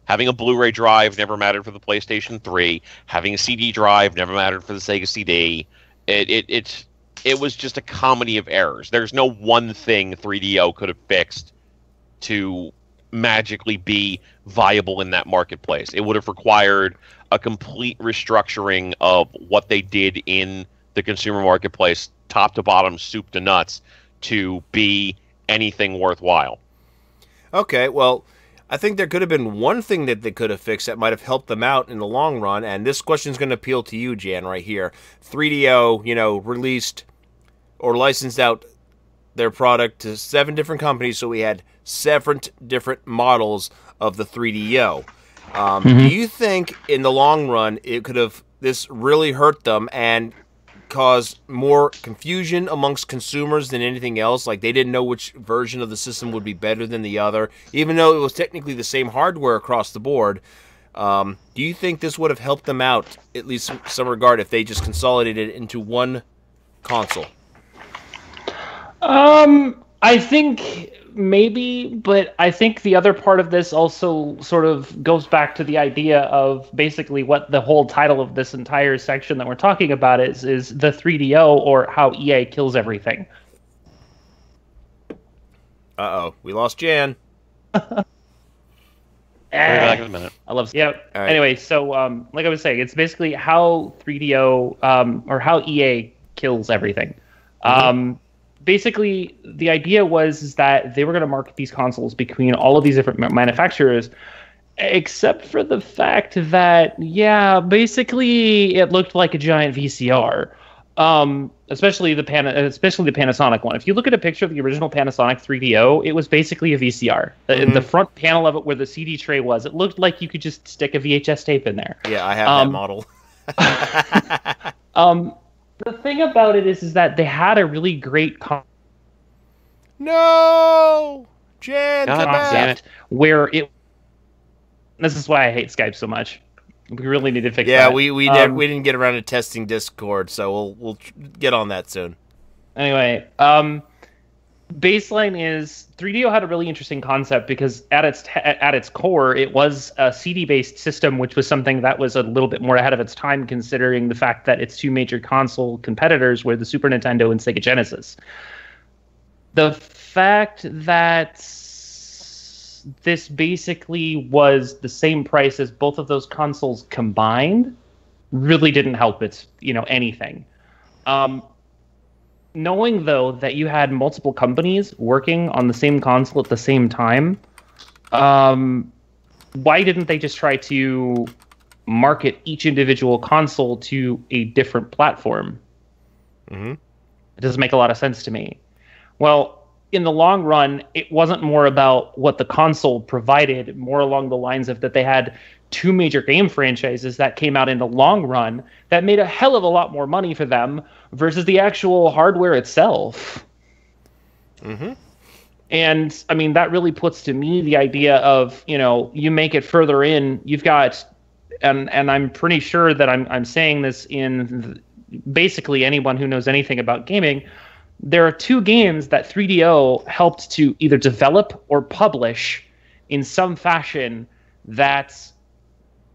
Having a Blu-ray drive never mattered for the PlayStation 3. Having a CD drive never mattered for the Sega CD. It was just a comedy of errors. There's no one thing 3DO could have fixed to magically be viable in that marketplace. It would have required a complete restructuring of what they did in the consumer marketplace, top to bottom, soup to nuts, to be anything worthwhile. Okay, well, I think there could have been one thing that they could have fixed that might have helped them out in the long run, and this question is going to appeal to you, Jan, right here. 3DO, released or licensed out their product to 7 different companies, so we had 7 different models of the 3DO. Do you think in the long run this really hurt them and caused more confusion amongst consumers than anything else? Like, they didn't know which version of the system would be better than the other, even though it was technically the same hardware across the board. Do you think this would have helped them out, at least in some regard, if they just consolidated it into one console? I think maybe, but I think the other part of this also sort of goes back to the idea of basically what the whole title of this entire section that we're talking about is the 3DO, or how EA kills everything. Uh-oh, we lost Jan. Back in a minute. I love. Yeah. Right. Anyway, so like I was saying, it's basically how 3DO or how EA kills everything. Basically, the idea was that they were going to market these consoles between all of these different manufacturers, except for the fact that, yeah, basically it looked like a giant VCR. Especially the Panasonic one. If you look at a picture of the original Panasonic 3DO, it was basically a VCR. The front panel of it, where the CD tray was, it looked like you could just stick a VHS tape in there. Yeah, I have that model. The thing about it is that they had a really great No! Jan, come back! where it... This is why I hate Skype so much. We really need to fix that. Yeah, we didn't get around to testing Discord, so we'll get on that soon. Anyway, baseline is 3DO had a really interesting concept because at its core, it was a CD-based system, which was something that was a little bit more ahead of its time, considering the fact that its 2 major console competitors were the Super Nintendo and Sega Genesis. The fact that this basically was the same price as both of those consoles combined really didn't help its anything. Knowing, though, that you had multiple companies working on the same console at the same time, why didn't they just try to market each individual console to a different platform? It doesn't make a lot of sense to me. Well, in the long run, it wasn't more about what the console provided, more along the lines of that they had 2 major game franchises that came out in the long run that made a hell of a lot more money for them versus the actual hardware itself. And I mean, that really puts to me the idea of, you make it further in, you've got, and I'm pretty sure that I'm saying this in basically anyone who knows anything about gaming. There are 2 games that 3DO helped to either develop or publish in some fashion that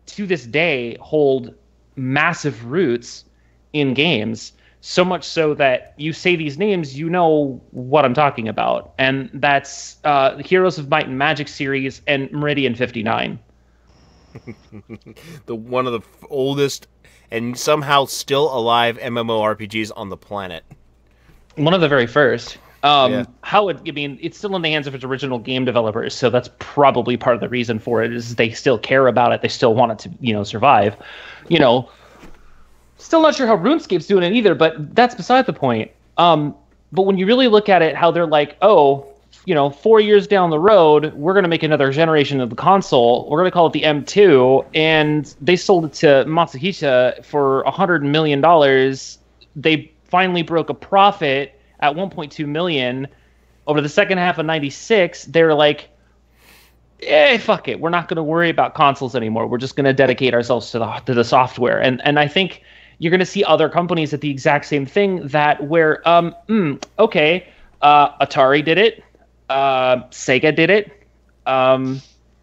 to this day hold massive roots in games, so much so that you say these names, you know what I'm talking about. And that's Heroes of Might and Magic series and Meridian 59. One of the oldest and somehow still alive MMORPGs on the planet. One of the very first. It's still in the hands of its original game developers, so that's probably part of the reason for it, is they still care about it. They still want it to, survive. Still not sure how RuneScape's doing it either, but that's beside the point. But when you really look at it, how they're like, 4 years down the road, we're going to make another generation of the console. We're going to call it the M2, and they sold it to Matsuhisa for $100 million. They finally broke a profit at 1.2 million over the second half of 96. They're like, fuck it, we're not going to worry about consoles anymore. We're just going to dedicate ourselves to the software. And I think you're going to see other companies at the exact same thing, that where Atari did it, Sega did it.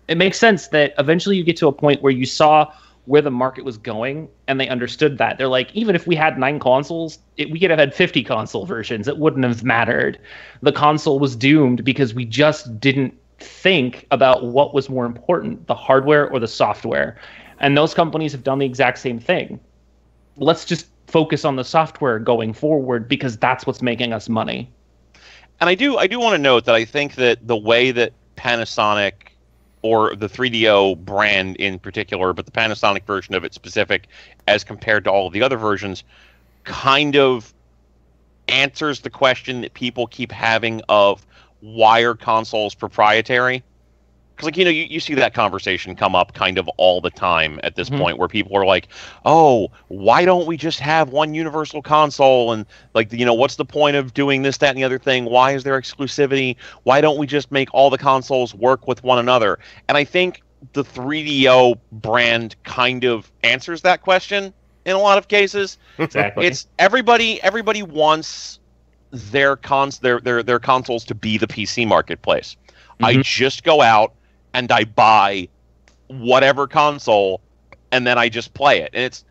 It makes sense that eventually you get to a point where you saw where the market was going, and they understood that. They're like, even if we had 9 consoles, we could have had 50 console versions. It wouldn't have mattered. The console was doomed because we just didn't think about what was more important, the hardware or the software. And those companies have done the exact same thing. Let's just focus on the software going forward because that's what's making us money. And I do want to note that I think that the way that Panasonic, or the 3DO brand in particular, but the Panasonic version of it specific as compared to all of the other versions, kind of answers the question that people keep having of why are consoles proprietary? Because, like, you see that conversation come up kind of all the time at this point, where people are like, oh, why don't we just have one universal console? And, like, what's the point of doing this, that, and the other thing? Why is there exclusivity? Why don't we just make all the consoles work with one another? And I think the 3DO brand kind of answers that question in a lot of cases. Exactly. It's everybody wants their consoles to be the PC marketplace. I just go out and I buy whatever console, and then I just play it. And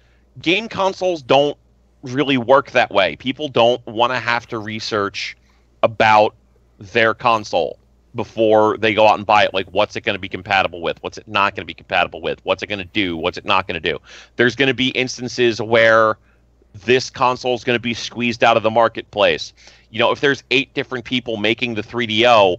game consoles don't really work that way. People don't want to have to research about their console before they go out and buy it. Like, what's it going to be compatible with? What's it not going to be compatible with? What's it going to do? What's it not going to do? There's going to be instances where this console is going to be squeezed out of the marketplace. If there's 8 different people making the 3DO,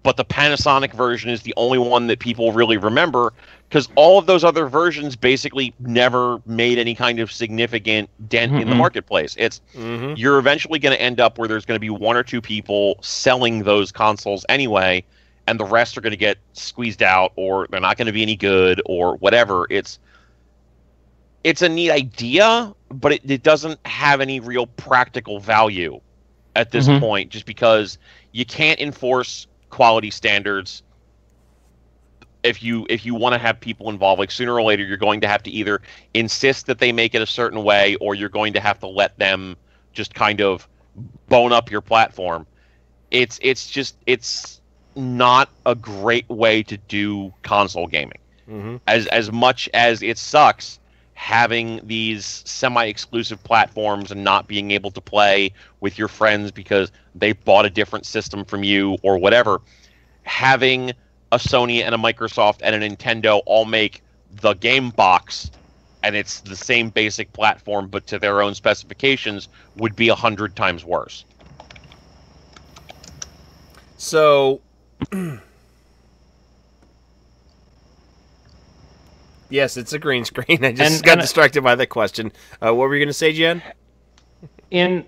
but the Panasonic version is the only one that people really remember, because all of those other versions basically never made any kind of significant dent in the marketplace. You're eventually going to end up where there's going to be 1 or 2 people selling those consoles anyway, and the rest are going to get squeezed out, or they're not going to be any good, or whatever. It's a neat idea, but it doesn't have any real practical value at this point, just because you can't enforce quality standards if you want to have people involved. Like, sooner or later you're going to have to either insist that they make it a certain way, or you're going to have to let them just kind of bone up your platform. It's not a great way to do console gaming. As much as it sucks having these semi-exclusive platforms and not being able to play with your friends because they bought a different system from you or whatever, having a Sony and a Microsoft and a Nintendo all make the game box, and it's the same basic platform but to their own specifications, would be 100 times worse. So yes, it's a green screen. I just got distracted by that question. What were you going to say, Jen? In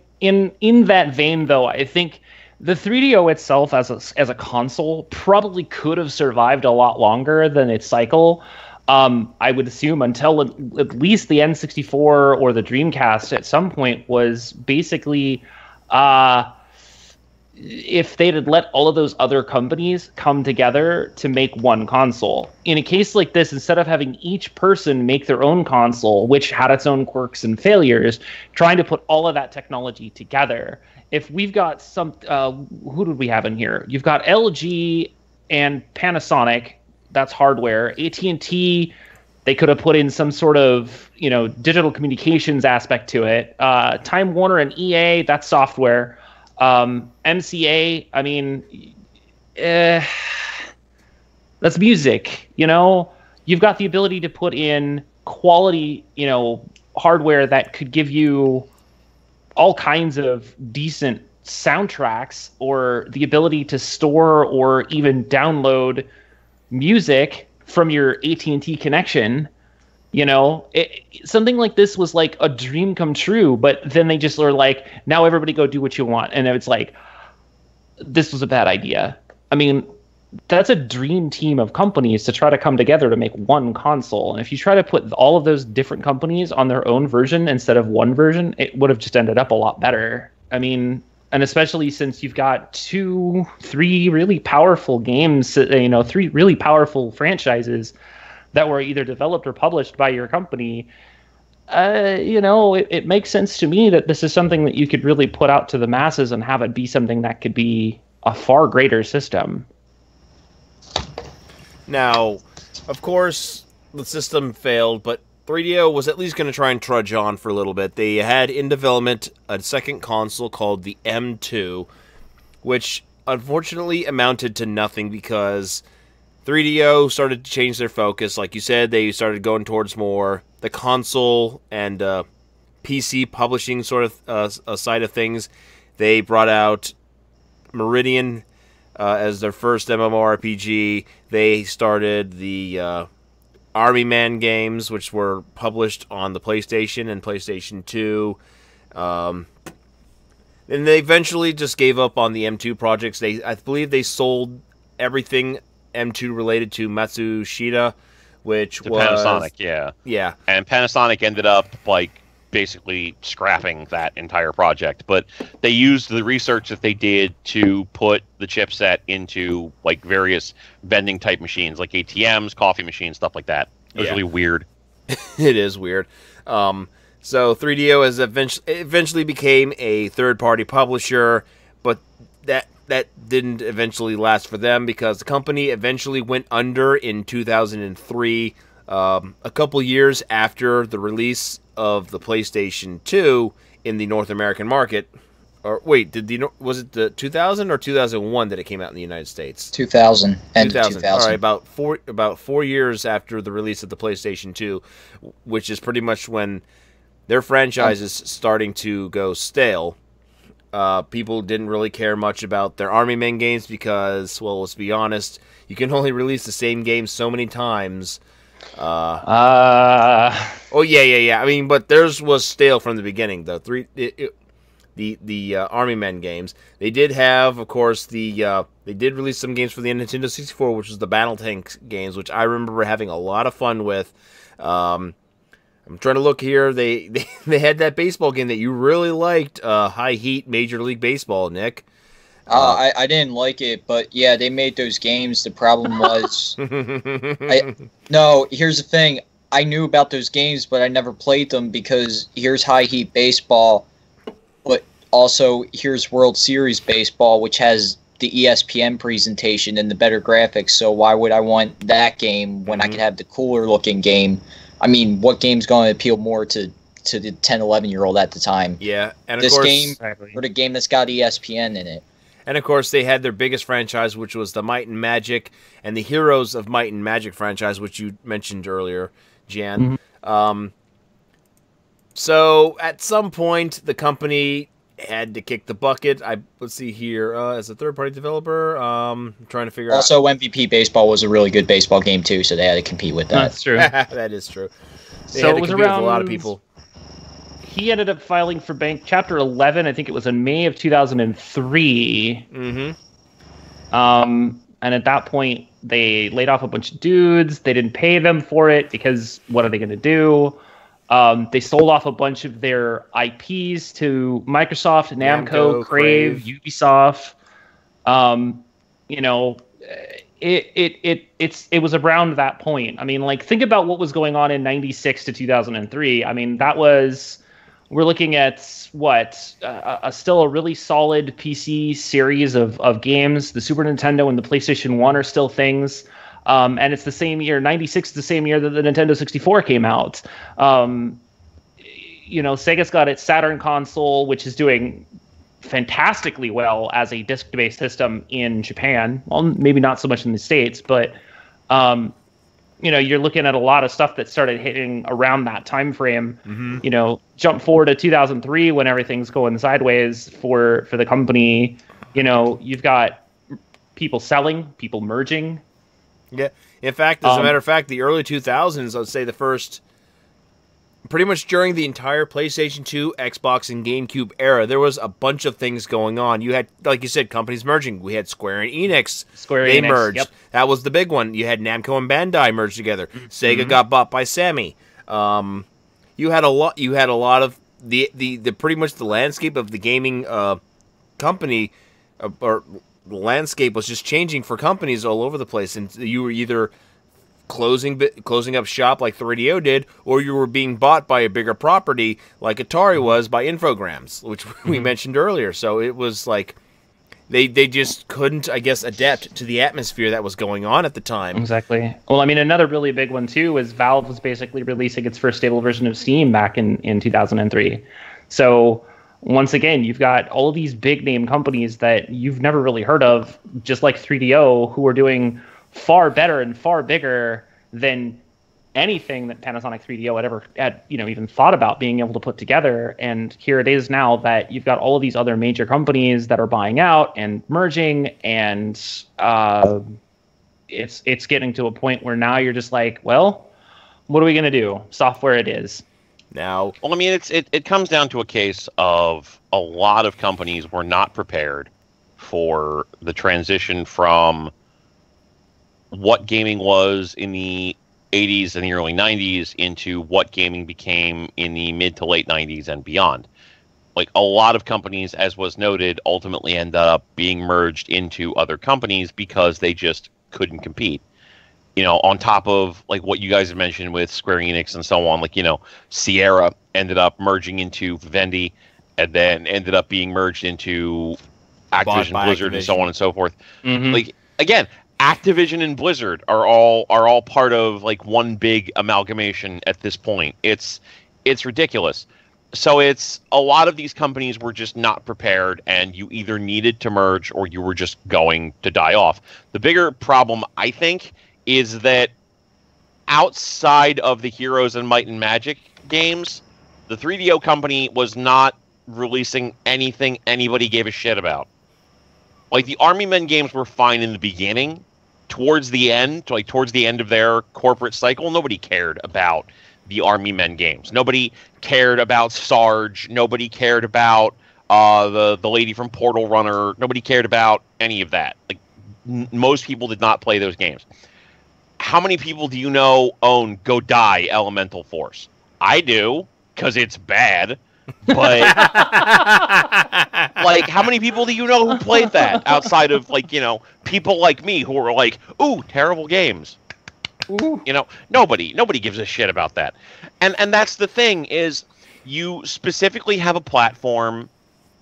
that vein, though, I think the 3DO itself as a console probably could have survived a lot longer than its cycle. I would assume until at least the N64 or the Dreamcast at some point was basically... if they'd had let all of those other companies come together to make one console. In a case like this, instead of having each person make their own console, which had its own quirks and failures, trying to put all of that technology together. If we've got some... who did we have in here? You've got LG and Panasonic. That's hardware. AT&T, they could have put in some sort of, digital communications aspect to it. Time Warner and EA, that's software. MCA, I mean, that's music, You've got the ability to put in quality, hardware that could give you all kinds of decent soundtracks, or the ability to store or even download music from your AT&T connection. Something like this was like a dream come true, but then they just were like, now everybody go do what you want. And it's like, this was a bad idea. I mean, that's a dream team of companies to try to come together to make one console. And if you try to put all of those different companies on their own version instead of one version, it would have just ended up a lot better. I mean, and especially since you've got 3 really powerful games, 3 really powerful franchises that were either developed or published by your company, it makes sense to me that this is something that you could really put out to the masses and have it be something that could be a far greater system. Now, of course, the system failed, but 3DO was at least going to try and trudge on for a little bit. They had in development a second console called the M2, which unfortunately amounted to nothing because 3DO started to change their focus. Like you said, they started going towards more the console and PC publishing sort of side of things. They brought out Meridian as their first MMORPG. They started the Army Man games, which were published on the PlayStation and PlayStation 2. And they eventually just gave up on the M2 projects. I believe they sold everything M2 related to Matsushita, which to was Panasonic, yeah. And Panasonic ended up basically scrapping that entire project. But they used the research that they did to put the chipset into various vending type machines, like ATMs, coffee machines, stuff like that. It was really weird. It is weird. So 3DO has eventually became a third-party publisher, but that didn't eventually last for them because the company eventually went under in 2003, a couple years after the release of the PlayStation 2 in the North American market. Or wait, was it the 2000 or 2001 that it came out in the United States? 2000. End of 2000. All right, about 4 years after the release of the PlayStation 2, which is pretty much when their franchise is starting to go stale. People didn't really care much about their Army Men games because, well, let's be honest, you can only release the same game so many times. Oh yeah. I mean, but theirs was stale from the beginning, though. The Army Men games. They did have, of course, they did release some games for the Nintendo 64, which was the Battle Tank games, which I remember having a lot of fun with. I'm trying to look here. They had that baseball game that you really liked, High Heat Major League Baseball, Nick. I didn't like it, but yeah, they made those games. The problem was, no. Here's the thing: I knew about those games, but I never played them because here's High Heat Baseball, but also here's World Series Baseball, which has the ESPN presentation and the better graphics. So why would I want that game when I could have the cooler looking game? I mean, what game's going to appeal more to the 10, 11-year-old at the time? Yeah, and of this course, game or the game that's got ESPN in it. And of course, they had their biggest franchise, which was the Might and Magic and the Heroes of Might and Magic franchise, which you mentioned earlier, Jan. Mm-hmm. So at some point, the company had to kick the bucket. Let's see here, as a third-party developer, I'm trying to figure out. Also, MVP Baseball was a really good baseball game too, so they had to compete with that. That's true. That is true. They so had to it was compete around with a lot of people. He ended up filing for bank Chapter 11. I think it was in May of 2003. Mm-hmm. And at that point, they laid off a bunch of dudes. They didn't pay them for it because what are they going to do? They sold off a bunch of their IPs to Microsoft, Namco, Crave, Ubisoft. It was around that point. I mean, think about what was going on in 96 to 2003. I mean, we're looking at still a really solid PC series of games. The Super Nintendo and the PlayStation 1 are still things. And it's the same year, 96 is the same year that the Nintendo 64 came out. Sega's got its Saturn console, which is doing fantastically well as a disc-based system in Japan. Well, maybe not so much in the States, but you're looking at a lot of stuff that started hitting around that time frame. Mm-hmm. Jump forward to 2003 when everything's going sideways for the company. You've got people selling, people merging. Yeah. In fact, as a matter of fact, the early 2000s, I'd say pretty much during the entire PlayStation 2, Xbox, and GameCube era, there was a bunch of things going on. You had, like you said, companies merging. We had Square and Enix. They merged. Yep. That was the big one. You had Namco and Bandai merged together. Mm-hmm. Sega got bought by Sammy. You had a lot of the pretty much the landscape of the gaming company or the landscape was just changing for companies all over the place, and you were either closing up shop like 3DO did, or you were being bought by a bigger property like Atari was by Infogrames, which we mentioned earlier. So it was like they just couldn't, I guess, adapt to the atmosphere that was going on at the time. Exactly. Well, I mean, another really big one too was Valve was basically releasing its first stable version of Steam back in 2003. So once again, you've got all of these big name companies that you've never really heard of, just like 3DO, who are doing far better and far bigger than anything that Panasonic 3DO had even thought about being able to put together. And here it is now that you've got all of these other major companies that are buying out and merging, and it's getting to a point where now you're just like, well, what are we going to do? Software it is. Now, well, I mean, it comes down to a case of a lot of companies were not prepared for the transition from what gaming was in the 80s and the early 90s into what gaming became in the mid to late 90s and beyond. Like, a lot of companies, as was noted, ultimately end up being merged into other companies because they just couldn't compete. On top of like what you guys have mentioned with Square Enix and so on, like, Sierra ended up merging into Vivendi and then ended up being merged into Activision Blizzard and so on and so forth. Mm-hmm. Like, again, Activision and Blizzard are all part of like one big amalgamation at this point. It's ridiculous. So it's a lot of these companies were just not prepared, and you either needed to merge or you were just going to die off. The bigger problem, I think, is that outside of the Heroes and Might and Magic games, the 3DO company was not releasing anything anybody gave a shit about. Like, the Army Men games were fine in the beginning. Towards the end of their corporate cycle, nobody cared about the Army Men games. Nobody cared about Sarge. Nobody cared about the lady from Portal Runner. Nobody cared about any of that. Like, most people did not play those games. How many people do you know own Go Die Elemental Force? I do, because it's bad. But like, how many people do you know who played that outside of like, people like me who are like, ooh, terrible games? Ooh. Nobody gives a shit about that. And that's the thing, is you specifically have a platform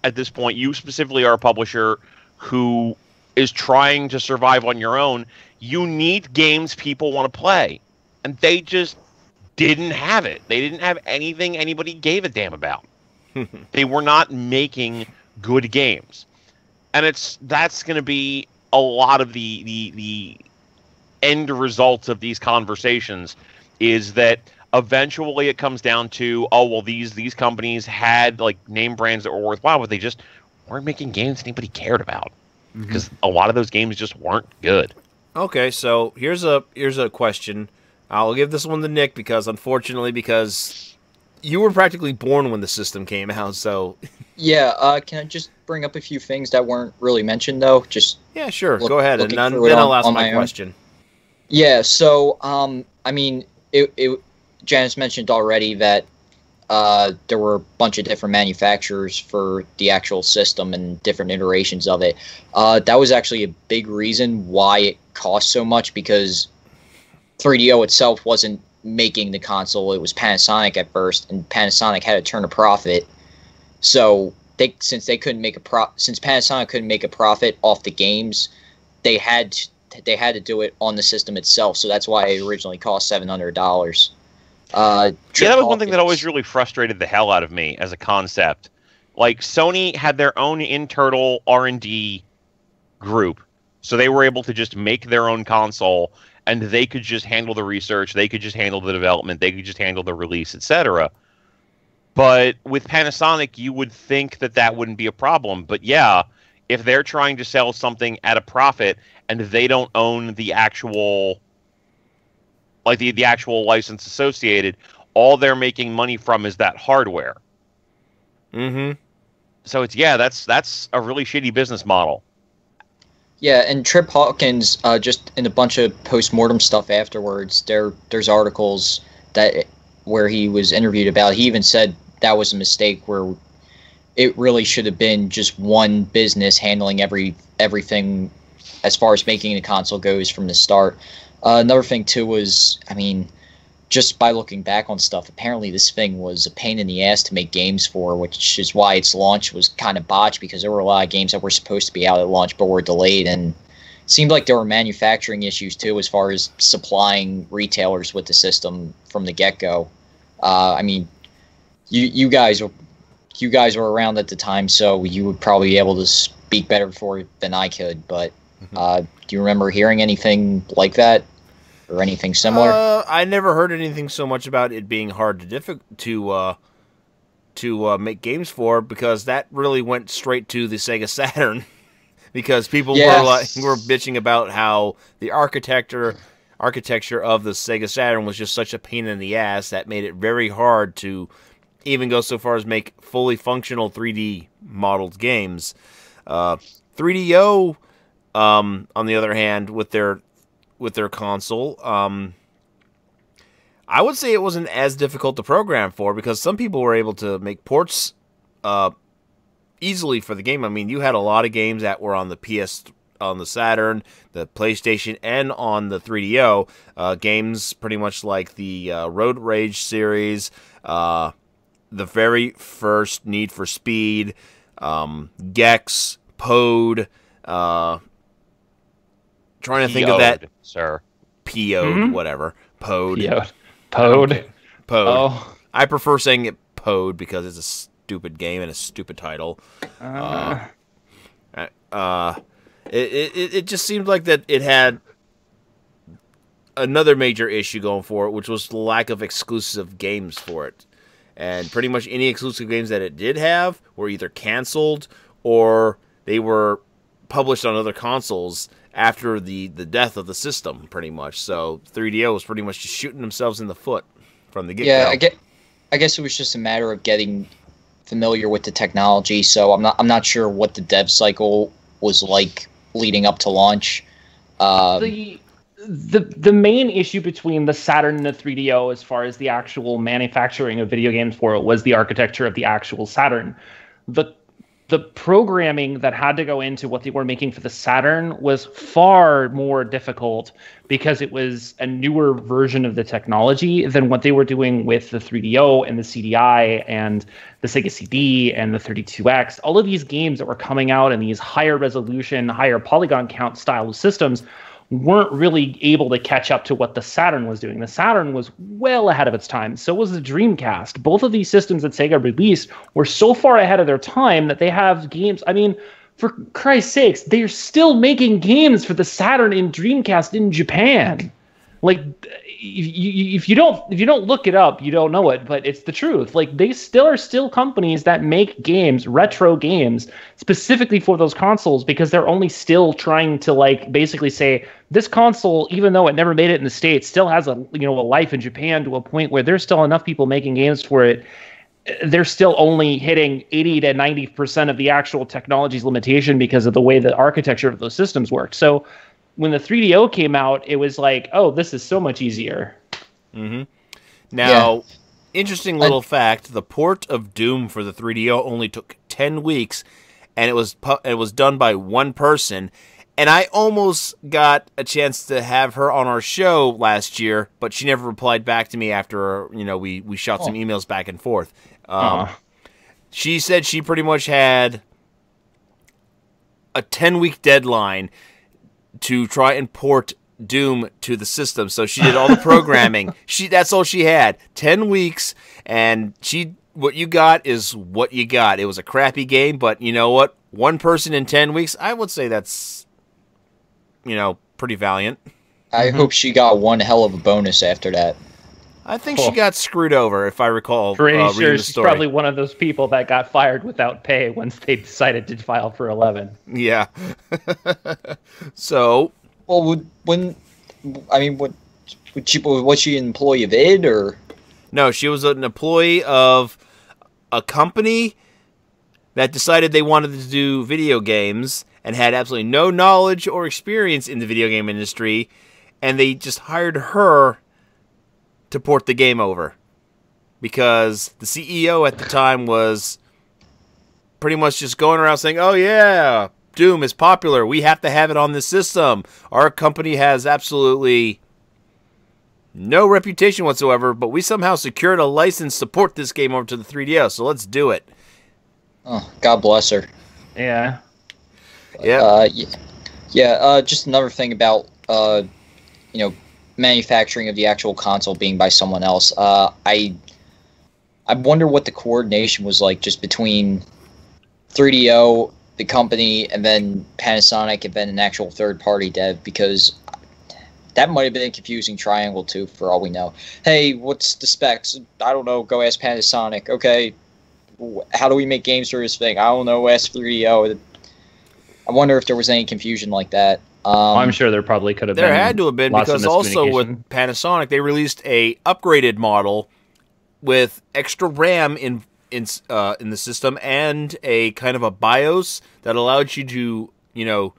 at this point. You specifically are a publisher who is trying to survive on your own. You need games people want to play, and they just didn't have it. They didn't have anything anybody gave a damn about. They were not making good games, and that's going to be a lot of the end results of these conversations. Is that eventually it comes down to, oh well, these companies had like name brands that were worthwhile, but they just weren't making games anybody cared about, because a lot of those games just weren't good. Okay, so here's a question. I'll give this one to Nick because you were practically born when the system came out, so... Yeah, can I just bring up a few things that weren't really mentioned, though? Yeah, sure, go ahead, and then I'll ask my question. Yeah, so, I mean, Janice mentioned already that there were a bunch of different manufacturers for the actual system and different iterations of it. That was actually a big reason why it cost so much, because 3DO itself wasn't making the console. It was Panasonic at first, and Panasonic had to turn a profit. So since Panasonic couldn't make a profit off the games, they had to do it on the system itself. So that's why it originally cost $700. That was one thing that always really frustrated the hell out of me as a concept. Like, Sony had their own internal R&D group, so they were able to just make their own console, and they could just handle the research, they could just handle the development, they could just handle the release, etc. But with Panasonic, you would think that wouldn't be a problem. But yeah, if they're trying to sell something at a profit and they don't own the actual... like the actual license associated, all they're making money from is that hardware. Mm-hmm. So that's a really shitty business model. Yeah, and Trip Hawkins, just in a bunch of post-mortem stuff afterwards, there's articles where he was interviewed about. He even said that was a mistake, where it really should have been just one business handling everything as far as making the console goes from the start. Another thing, too, was, I mean, just by looking back on stuff, apparently this thing was a pain in the ass to make games for, which is why its launch was kind of botched, because there were a lot of games that were supposed to be out at launch but were delayed, and it seemed like there were manufacturing issues, too, as far as supplying retailers with the system from the get-go. I mean, you guys you guys were around at the time, so you would probably be able to speak better for it than I could. But do you remember hearing anything like that or anything similar? I never heard anything so much about it being hard to make games for, because that really went straight to the Sega Saturn. Because people were bitching about how the architecture of the Sega Saturn was just such a pain in the ass that made it very hard to even go so far as make fully functional 3D modeled games. 3DO, on the other hand, with their console, I would say it wasn't as difficult to program for, because some people were able to make ports easily for the game. I mean, you had a lot of games that were on the Saturn, the PlayStation, and on the 3DO. Games pretty much like the Road Rage series, the very first Need for Speed, Gex, Pode. Trying to think of that. Sir. Pode, whatever. Pode. Pode. Oh. I prefer saying it Pode because it's a stupid game and a stupid title. It just seemed like that it had another major issue going for it, which was the lack of exclusive games for it. And pretty much any exclusive games that it did have were either canceled or they were published on other consoles after the death of the system, pretty much. So 3DO was pretty much just shooting themselves in the foot from the get-go. Yeah, I guess it was just a matter of getting familiar with the technology, so I'm not sure what the dev cycle was like leading up to launch. The main issue between the Saturn and the 3DO, as far as the actual manufacturing of video games for it, was the architecture of the actual Saturn. The programming that had to go into what they were making for the Saturn was far more difficult because it was a newer version of the technology than what they were doing with the 3DO and the CDI and the Sega CD and the 32X. All of these games that were coming out in these higher resolution, higher polygon count style systems weren't really able to catch up to what the Saturn was doing. The Saturn was well ahead of its time. So was the Dreamcast. Both of these systems that Sega released were so far ahead of their time that they have games. I mean, for Christ's sakes, they're still making games for the Saturn and Dreamcast in Japan. Like, if you don't look it up, you don't know it, but it's the truth. Like, they are still companies that make games, retro games, specifically for those consoles, because they're only still trying to, like, basically say this console, even though it never made it in the States, still has a life in Japan, to a point where there's still enough people making games for it. They're still only hitting 80 to 90% of the actual technology's limitation because of the way the architecture of those systems worked. So when the 3DO came out, it was like, oh, this is so much easier. Mm-hmm. Now, interesting little fact, the port of Doom for the 3DO only took 10 weeks, and it was done by one person. And I almost got a chance to have her on our show last year, but she never replied back to me after, we shot some emails back and forth. She said she pretty much had a 10-week deadline to try and port Doom to the system. So she did all the programming. That's all she had. 10 weeks, and what you got is what you got. It was a crappy game, but you know what? One person in 10 weeks, I would say that's, pretty valiant. I hope she got one hell of a bonus after that. I think she got screwed over, if I recall. Pretty sure she's probably one of those people that got fired without pay once they decided to file for 11. Yeah. So, well, was she an employee of id, or? No, she was an employee of a company that decided they wanted to do video games and had absolutely no knowledge or experience in the video game industry, and they just hired her to port the game over, because the CEO at the time was pretty much just going around saying, oh yeah, Doom is popular, we have to have it on this system. Our company has absolutely no reputation whatsoever, but we somehow secured a license to port this game over to the 3DO, so let's do it. Oh, God bless her. Yeah. Just another thing about manufacturing of the actual console being by someone else. I I wonder what the coordination was like just between 3DO, the company, and then Panasonic, and then an actual third-party dev, because that might have been a confusing triangle too, for all we know. Hey, what's the specs? I don't know. Go ask Panasonic. Okay, how do we make games for this thing? I don't know. Ask 3DO. I wonder if there was any confusion like that. I'm sure there probably could have been. There had to have been, because also with Panasonic, they released a upgraded model with extra RAM in the system and a kind of a BIOS that allowed you to,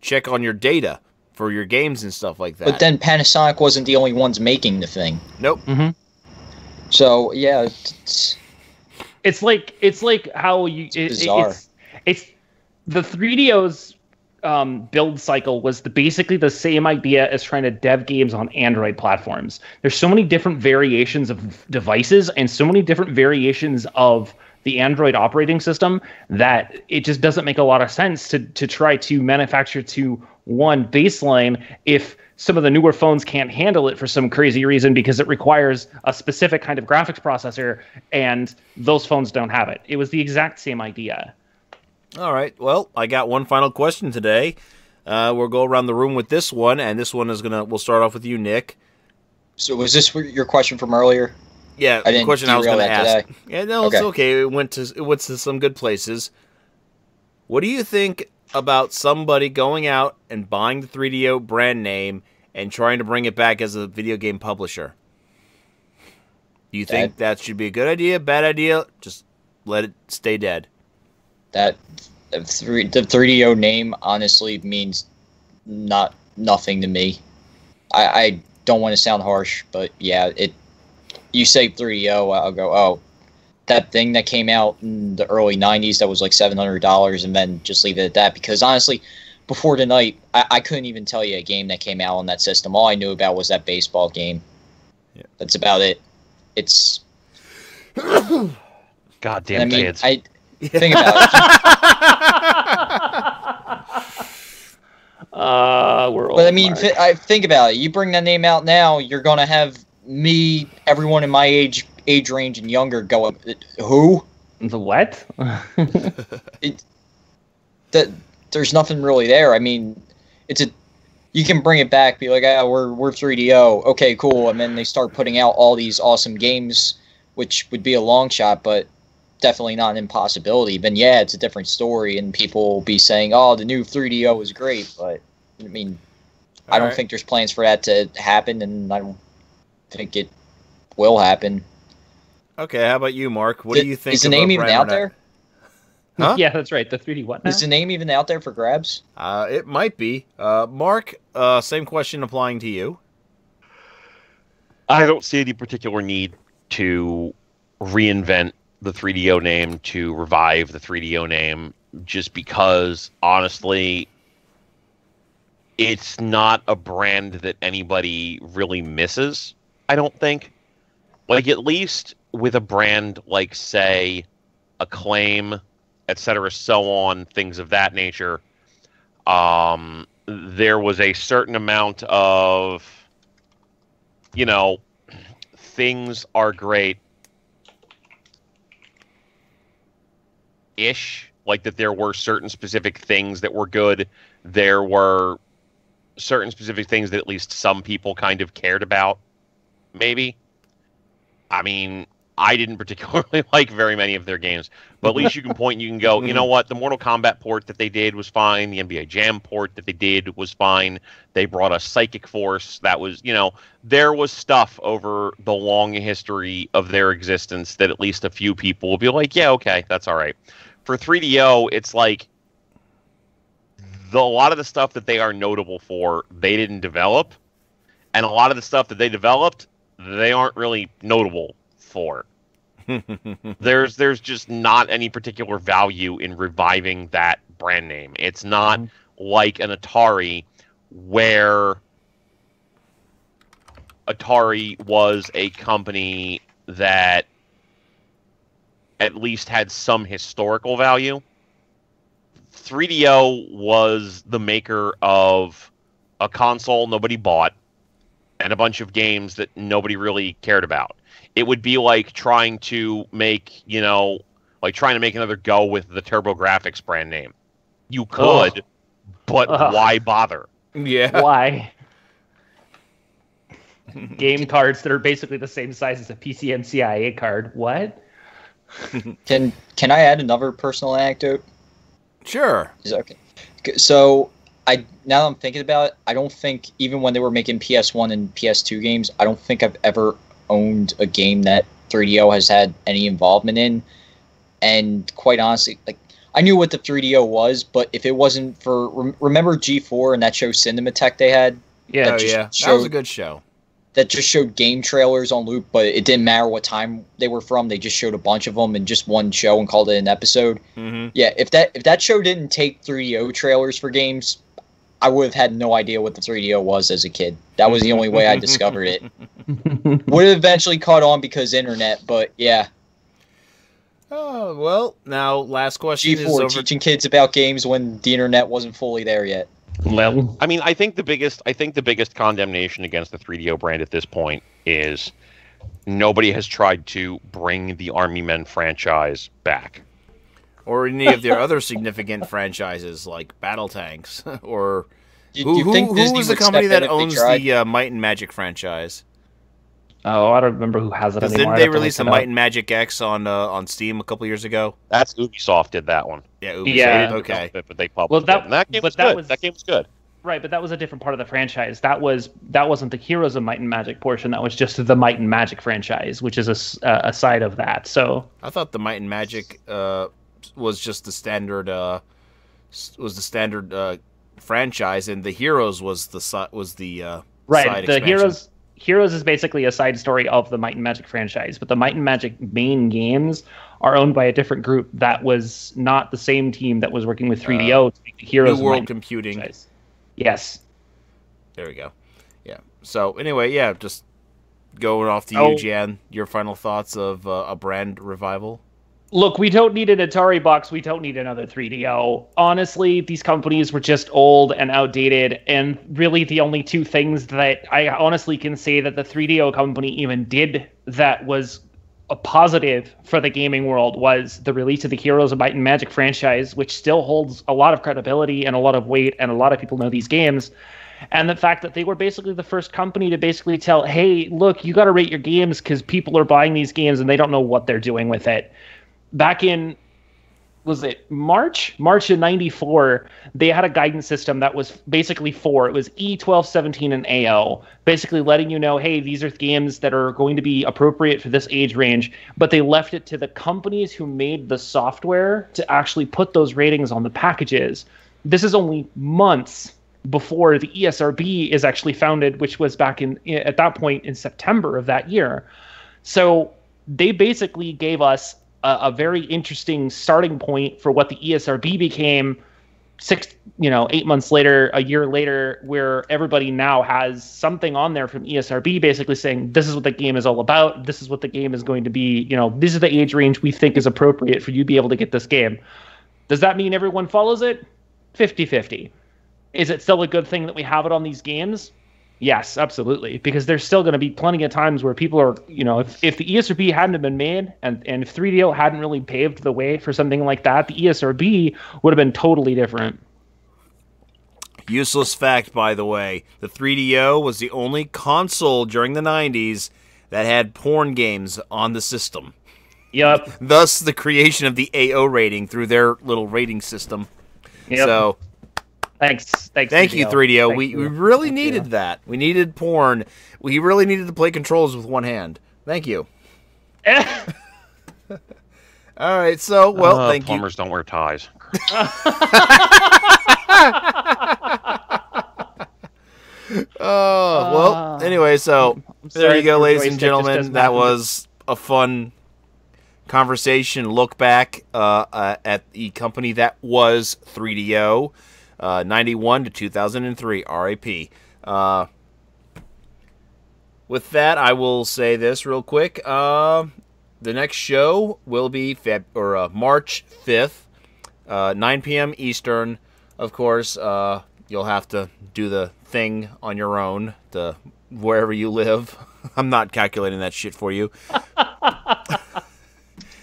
check on your data for your games and stuff like that. But then Panasonic wasn't the only ones making the thing. Nope. Mm-hmm. So yeah, it's like how you. It's bizarre. It's the 3DO's build cycle was basically the same idea as trying to dev games on Android platforms. There's so many different variations of devices and so many different variations of the Android operating system that it just doesn't make a lot of sense to try to manufacture to one baseline if some of the newer phones can't handle it for some crazy reason because it requires a specific kind of graphics processor and those phones don't have it. It was the exact same idea. All right. Well, I got one final question today. We'll go around the room with this one, and this one is we'll start off with you, Nick. So was this your question from earlier? Yeah, the question I was going to ask. Today. Yeah, no, it's okay. It went to some good places. What do you think about somebody going out and buying the 3DO brand name and trying to bring it back as a video game publisher? Do you think that should be a good idea, bad idea? Just let it stay dead. The 3DO name honestly means nothing to me. I don't want to sound harsh, but yeah, you say 3DO, I'll go, oh, that thing that came out in the early 90s that was like $700, and then just leave it at that. Because honestly, before tonight, I couldn't even tell you a game that came out on that system. All I knew about was that baseball game. Yeah. That's about it. It's... Goddamn kids. Think about it. We're old, but I mean, think about it. You bring that name out now, you're going to have me, everyone in my age range and younger go, who? The what? There's nothing really there. I mean, you can bring it back, be like, we're 3DO, okay, cool, and then they start putting out all these awesome games, which would be a long shot, but definitely not an impossibility. Then yeah, it's a different story, and people will be saying, oh, the new 3DO is great, but I mean, I don't think there's plans for that to happen, and I don't think it will happen. Okay, how about you, Mark? What do you think? Is the name even out there? Huh? Yeah, that's right. The 3D what now? Is the name even out there for grabs? It might be. Mark, same question applying to you. I don't see any particular need to reinvent the 3DO name, to revive the 3DO name, just because, honestly, it's not a brand that anybody really misses, I don't think. Like, at least with a brand like, say, Acclaim, etc., so on, things of that nature, there was a certain amount of, things are great-ish. Like, that there were certain specific things that were good. There were certain specific things that at least some people kind of cared about, maybe. I mean, I didn't particularly like very many of their games, but at least you can point and you can go, you know what, the Mortal Kombat port that they did was fine, the NBA Jam port that they did was fine, they brought us Psychic Force, that was, there was stuff over the long history of their existence that at least a few people will be like, yeah, okay, that's all right. For 3DO, it's like, a lot of the stuff that they are notable for, they didn't develop, and a lot of the stuff that they developed, they aren't really notable for. There's just not any particular value in reviving that brand name. It's not like an Atari, where Atari was a company that at least had some historical value. 3DO was the maker of a console nobody bought, an and a bunch of games that nobody really cared about. It would be like trying to make, another Go with the TurboGrafx brand name. You could, but why bother? Yeah. Why? Game cards that are basically the same size as a PCMCIA card. What? Can I add another personal anecdote? Sure. Is that okay? So now that I'm thinking about it, I don't think even when they were making PS1 and PS2 games, I don't think I've ever owned a game that 3DO has had any involvement in. And quite honestly, like, I knew what the 3DO was, but if it wasn't for remember G4 and that show Cinematech they had? Yeah, That was a good show. That just showed game trailers on loop, but it didn't matter what time they were from. They just showed a bunch of them in just one show and called it an episode. Mm-hmm. Yeah, if that show didn't take 3DO trailers for games, I would have had no idea what the 3DO was as a kid. That was the only way I discovered it. Would have eventually caught on because internet, but yeah. Oh, well, now last question G4, is over. teaching kids about games when the internet wasn't fully there yet. Well, I mean, I think the biggest condemnation against the 3DO brand at this point is nobody has tried to bring the Army Men franchise back. Or any of their other significant franchises, like Battle Tanks, or You think Disney who's the would company step that in if they owns tried? the Might and Magic franchise? oh, I don't remember who has it Because anymore. didn't I'd they have to release the look it Might up. and Magic X on Steam a couple years ago? That's Ubisoft did that one. Yeah, Ubisoft. Yeah. Okay. But they published Well, that- it. And that game but was that good. was- That game was good. Right, but that was a different part of the franchise. That wasn't the Heroes of Might and Magic portion. That was just the Might and Magic franchise, which is a side of that. So I thought the Might and Magic was just the standard franchise, and the Heroes was the side right, the expansion. Heroes is basically a side story of the Might and Magic franchise, but the Might and Magic main games are owned by a different group that was not the same team that was working with 3DO to make the Heroes New of Might World and Computing. franchise. Yes. There we go. Yeah. So anyway, yeah, just going off to Oh. you, Jan. Your final thoughts of a brand revival? Look, we don't need an Atari box. We don't need another 3DO. Honestly, these companies were just old and outdated, and really the only two things that I honestly can say that the 3DO company even did that was a positive for the gaming world was the release of the Heroes of Might and Magic franchise, which still holds a lot of credibility and a lot of weight, and a lot of people know these games. And the fact that they were basically the first company to basically tell, hey, look, you got to rate your games because people are buying these games and they don't know what they're doing with it. Back in, was it March of 94, they had a guidance system that was basically four. It was E12, 17, and AO, basically letting you know, hey, these are games that are going to be appropriate for this age range, but they left it to the companies who made the software to actually put those ratings on the packages. This is only months before the ESRB is actually founded, which was back at that point in September of that year. So they basically gave us a very interesting starting point for what the ESRB became 8 months later, a year later, where everybody now has something on there from ESRB basically saying, this is what the game is all about. This is what the game is going to be. This is the age range we think is appropriate for you to be able to get this game. Does that mean everyone follows it? 50-50. Is it still a good thing that we have it on these games? Yes, absolutely. Because there's still going to be plenty of times where people are, if the ESRB hadn't have been made and if 3DO hadn't really paved the way for something like that, the ESRB would have been totally different. Useless fact, by the way. The 3DO was the only console during the 90s that had porn games on the system. Yep. Thus, the creation of the AO rating through their little rating system. Yep. So, Thanks. thank you, 3DO. Thank We you. really Thank needed you. that. We needed porn. We really needed to play controls with one hand. Thank you. All right, so, thank you. Plumbers don't wear ties. Anyway, so there you go, for ladies joystick and just gentlemen. doesn't That happen. was a fun conversation. Look back at the company that was 3DO, 91 to 2003, RIP. With that, I will say this real quick. The next show will be March 5th, 9 p.m. Eastern. Of course, you'll have to do the thing on your own to wherever you live. I'm not calculating that shit for you.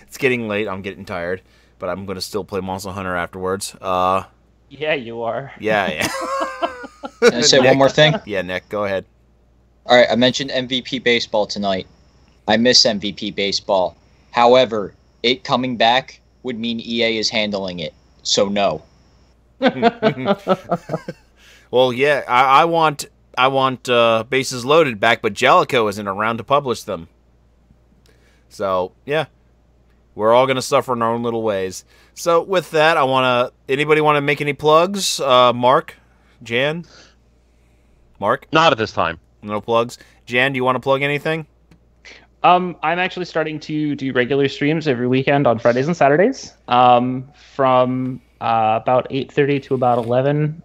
It's getting late. I'm getting tired, but I'm gonna still play Monster Hunter afterwards. Yeah, you are. Yeah. Can I say one more thing? Yeah, Nick, go ahead. All right, I mentioned MVP Baseball tonight. I miss MVP Baseball. However, it coming back would mean EA is handling it, so no. Well, yeah, I want Bases Loaded back, but Jellicoe isn't around to publish them. So, yeah. We're all going to suffer in our own little ways. So, with that, anybody want to make any plugs? Mark? Jan? Mark? Not at this time. No plugs. Jan, do you want to plug anything? I'm actually starting to do regular streams every weekend on Fridays and Saturdays, from about 8:30 to about 11.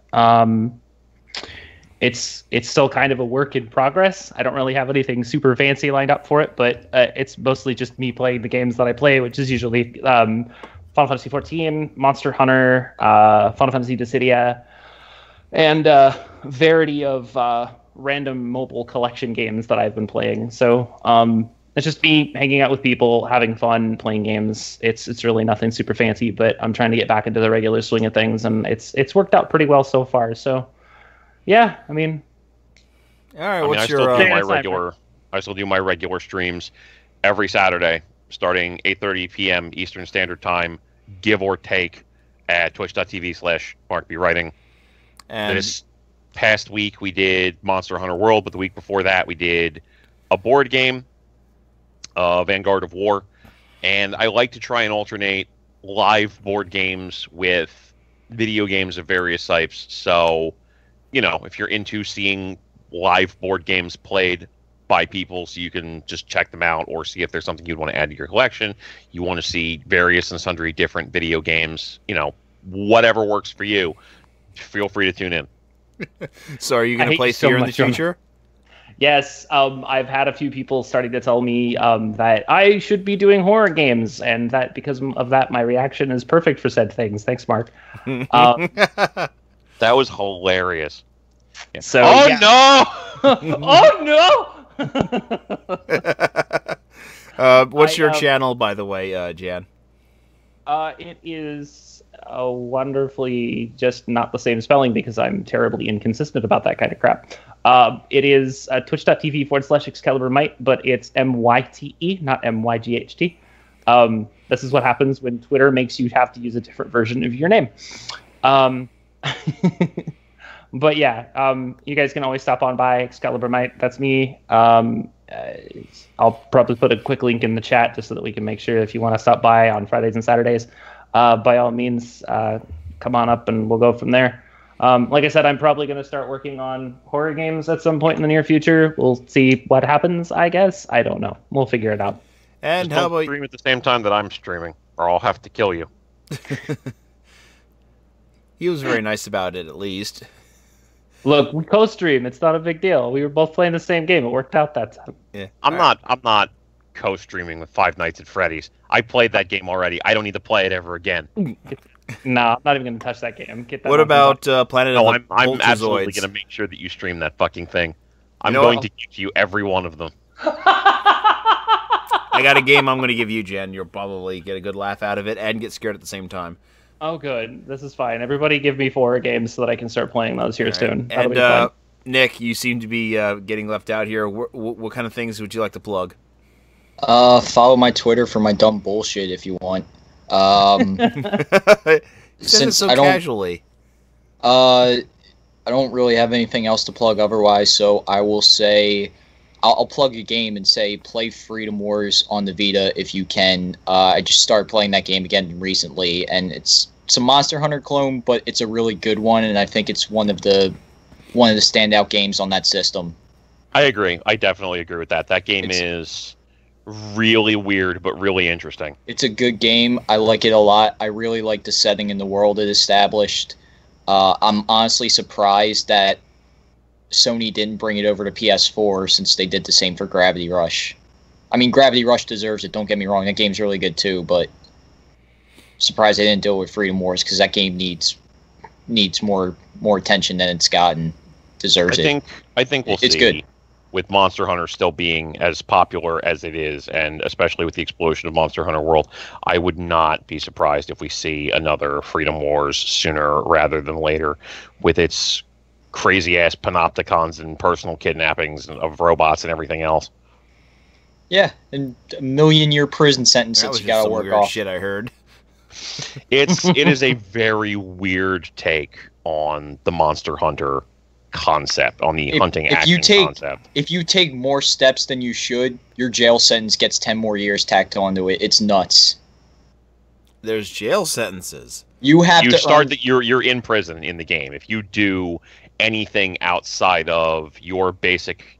It's still kind of a work in progress. I don't really have anything super fancy lined up for it, but it's mostly just me playing the games that I play, which is usually Final Fantasy XIV, Monster Hunter, Final Fantasy Dissidia, and a variety of random mobile collection games that I've been playing. So it's just me hanging out with people, having fun, playing games. It's really nothing super fancy, but I'm trying to get back into the regular swing of things, and it's worked out pretty well so far. So. Yeah, I mean, all right. I still do my regular streams every Saturday, starting 8:30 p.m. Eastern Standard Time, give or take, at twitch.tv/MarkBWriting. And this past week we did Monster Hunter World, but the week before that we did a board game, Vanguard of War, and I like to try and alternate live board games with video games of various types. So. If you're into seeing live board games played by people so you can just check them out or see if there's something you'd want to add to your collection, you want to see various and sundry different video games, whatever works for you, feel free to tune in. So are you going to play Fear in the future? Yes, I've had a few people starting to tell me that I should be doing horror games, and that because of that, my reaction is perfect for said things. Thanks, Mark. That was hilarious. Yeah. So, no! Oh no! What's your channel, by the way, Jan? It is wonderfully just not the same spelling because I'm terribly inconsistent about that kind of crap. It is twitch.tv/ExcaliburMight, but it's MYTE, not MYGHT. This is what happens when Twitter makes you have to use a different version of your name. But yeah, you guys can always stop on by ExcaliburMight. That's me. I'll probably put a quick link in the chat just so that we can make sure if you want to stop by on Fridays and Saturdays, by all means, come on up and we'll go from there. Like I said, I'm probably going to start working on horror games at some point in the near future. We'll see what happens, I guess. I don't know. We'll figure it out. And just how don't about stream at the same time that I'm streaming, or I'll have to kill you. He was very nice about it, at least. Look, we co-stream. It's not a big deal. We were both playing the same game. It worked out that time. Yeah. I'm not co-streaming with Five Nights at Freddy's. I played that game already. I don't need to play it ever again. No, I'm not even going to touch that game. Get that. What about Planet of the I'm absolutely Polterzoids? going to make sure that you stream that fucking thing. I'm going to give you every one of them. I got a game I'm going to give you, Jen. You'll probably get a good laugh out of it and get scared at the same time. Oh, good. This is fine. Everybody give me 4 games so that I can start playing those here soon. That'll be fun. Nick, you seem to be getting left out here. What kind of things would you like to plug? Follow my Twitter for my dumb bullshit if you want. Since so casually. I don't really have anything else to plug otherwise, so I will say I'll plug a game and say play Freedom Wars on the Vita if you can. I just started playing that game again recently, and it's a Monster Hunter clone, but it's a really good one, and I think it's one of the standout games on that system. I agree. I definitely agree with that. That game is really weird, but really interesting. It's a good game. I like it a lot. I really like the setting and the world it established. I'm honestly surprised that Sony didn't bring it over to PS4 since they did the same for Gravity Rush. I mean, Gravity Rush deserves it, don't get me wrong. That game's really good too, but surprised they didn't do it with Freedom Wars because that game needs more attention than it's gotten. Deserves it. I think we'll see. It's good. with Monster Hunter still being as popular as it is, and especially with the explosion of Monster Hunter World, I would not be surprised if we see another Freedom Wars sooner rather than later, with its crazy-ass panopticons and personal kidnappings of robots and everything else. Yeah, and a million-year prison sentence That that was you just gotta some work weird off. shit I heard. It is a very weird take on the Monster Hunter concept, on the hunting action concept. If you take more steps than you should, your jail sentence gets 10 more years tacked onto it. It's nuts. There's jail sentences. You start you're in prison in the game if you do anything outside of your basic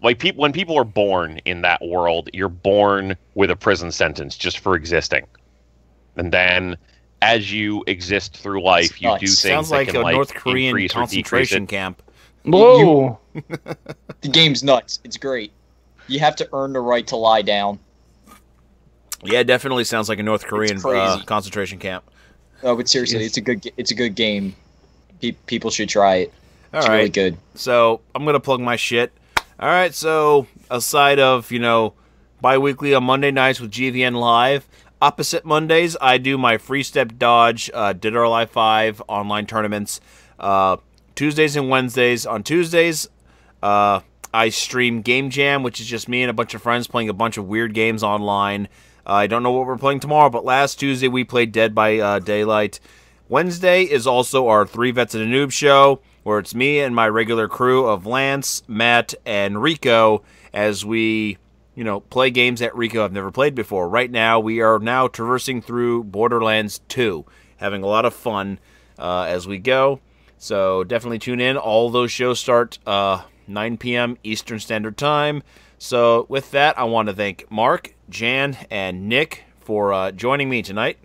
when people are born in that world, you're born with a prison sentence just for existing. And then as you exist through life, you do things Sounds like that can a North Korean increase or decrease concentration it. camp. Whoa! The game's nuts. It's great. You have to earn the right to lie down. Yeah, it definitely sounds like a North Korean crazy. concentration camp. No, but seriously, it's a good game. People should try it. It's really good. So I'm gonna plug my shit. All right. So aside of bi-weekly on Monday nights with GVN Live, opposite Mondays I do my Free Step Dodge Dead or Alive 5 online tournaments. Tuesdays and Wednesdays. On Tuesdays, I stream Game Jam, which is just me and a bunch of friends playing a bunch of weird games online. I don't know what we're playing tomorrow, but last Tuesday we played Dead by Daylight. Wednesday is also our Three Vets and a Noob show, where it's me and my regular crew of Lance, Matt, and Rico as we, play games that Rico have never played before. Right now, we are now traversing through Borderlands 2, having a lot of fun as we go. So definitely tune in. All those shows start 9 p.m. Eastern Standard Time. So with that, I want to thank Mark, Jan, and Nick for joining me tonight.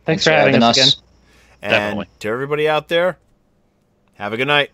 Thanks for having us again. And Definitely. to everybody out there, have a good night.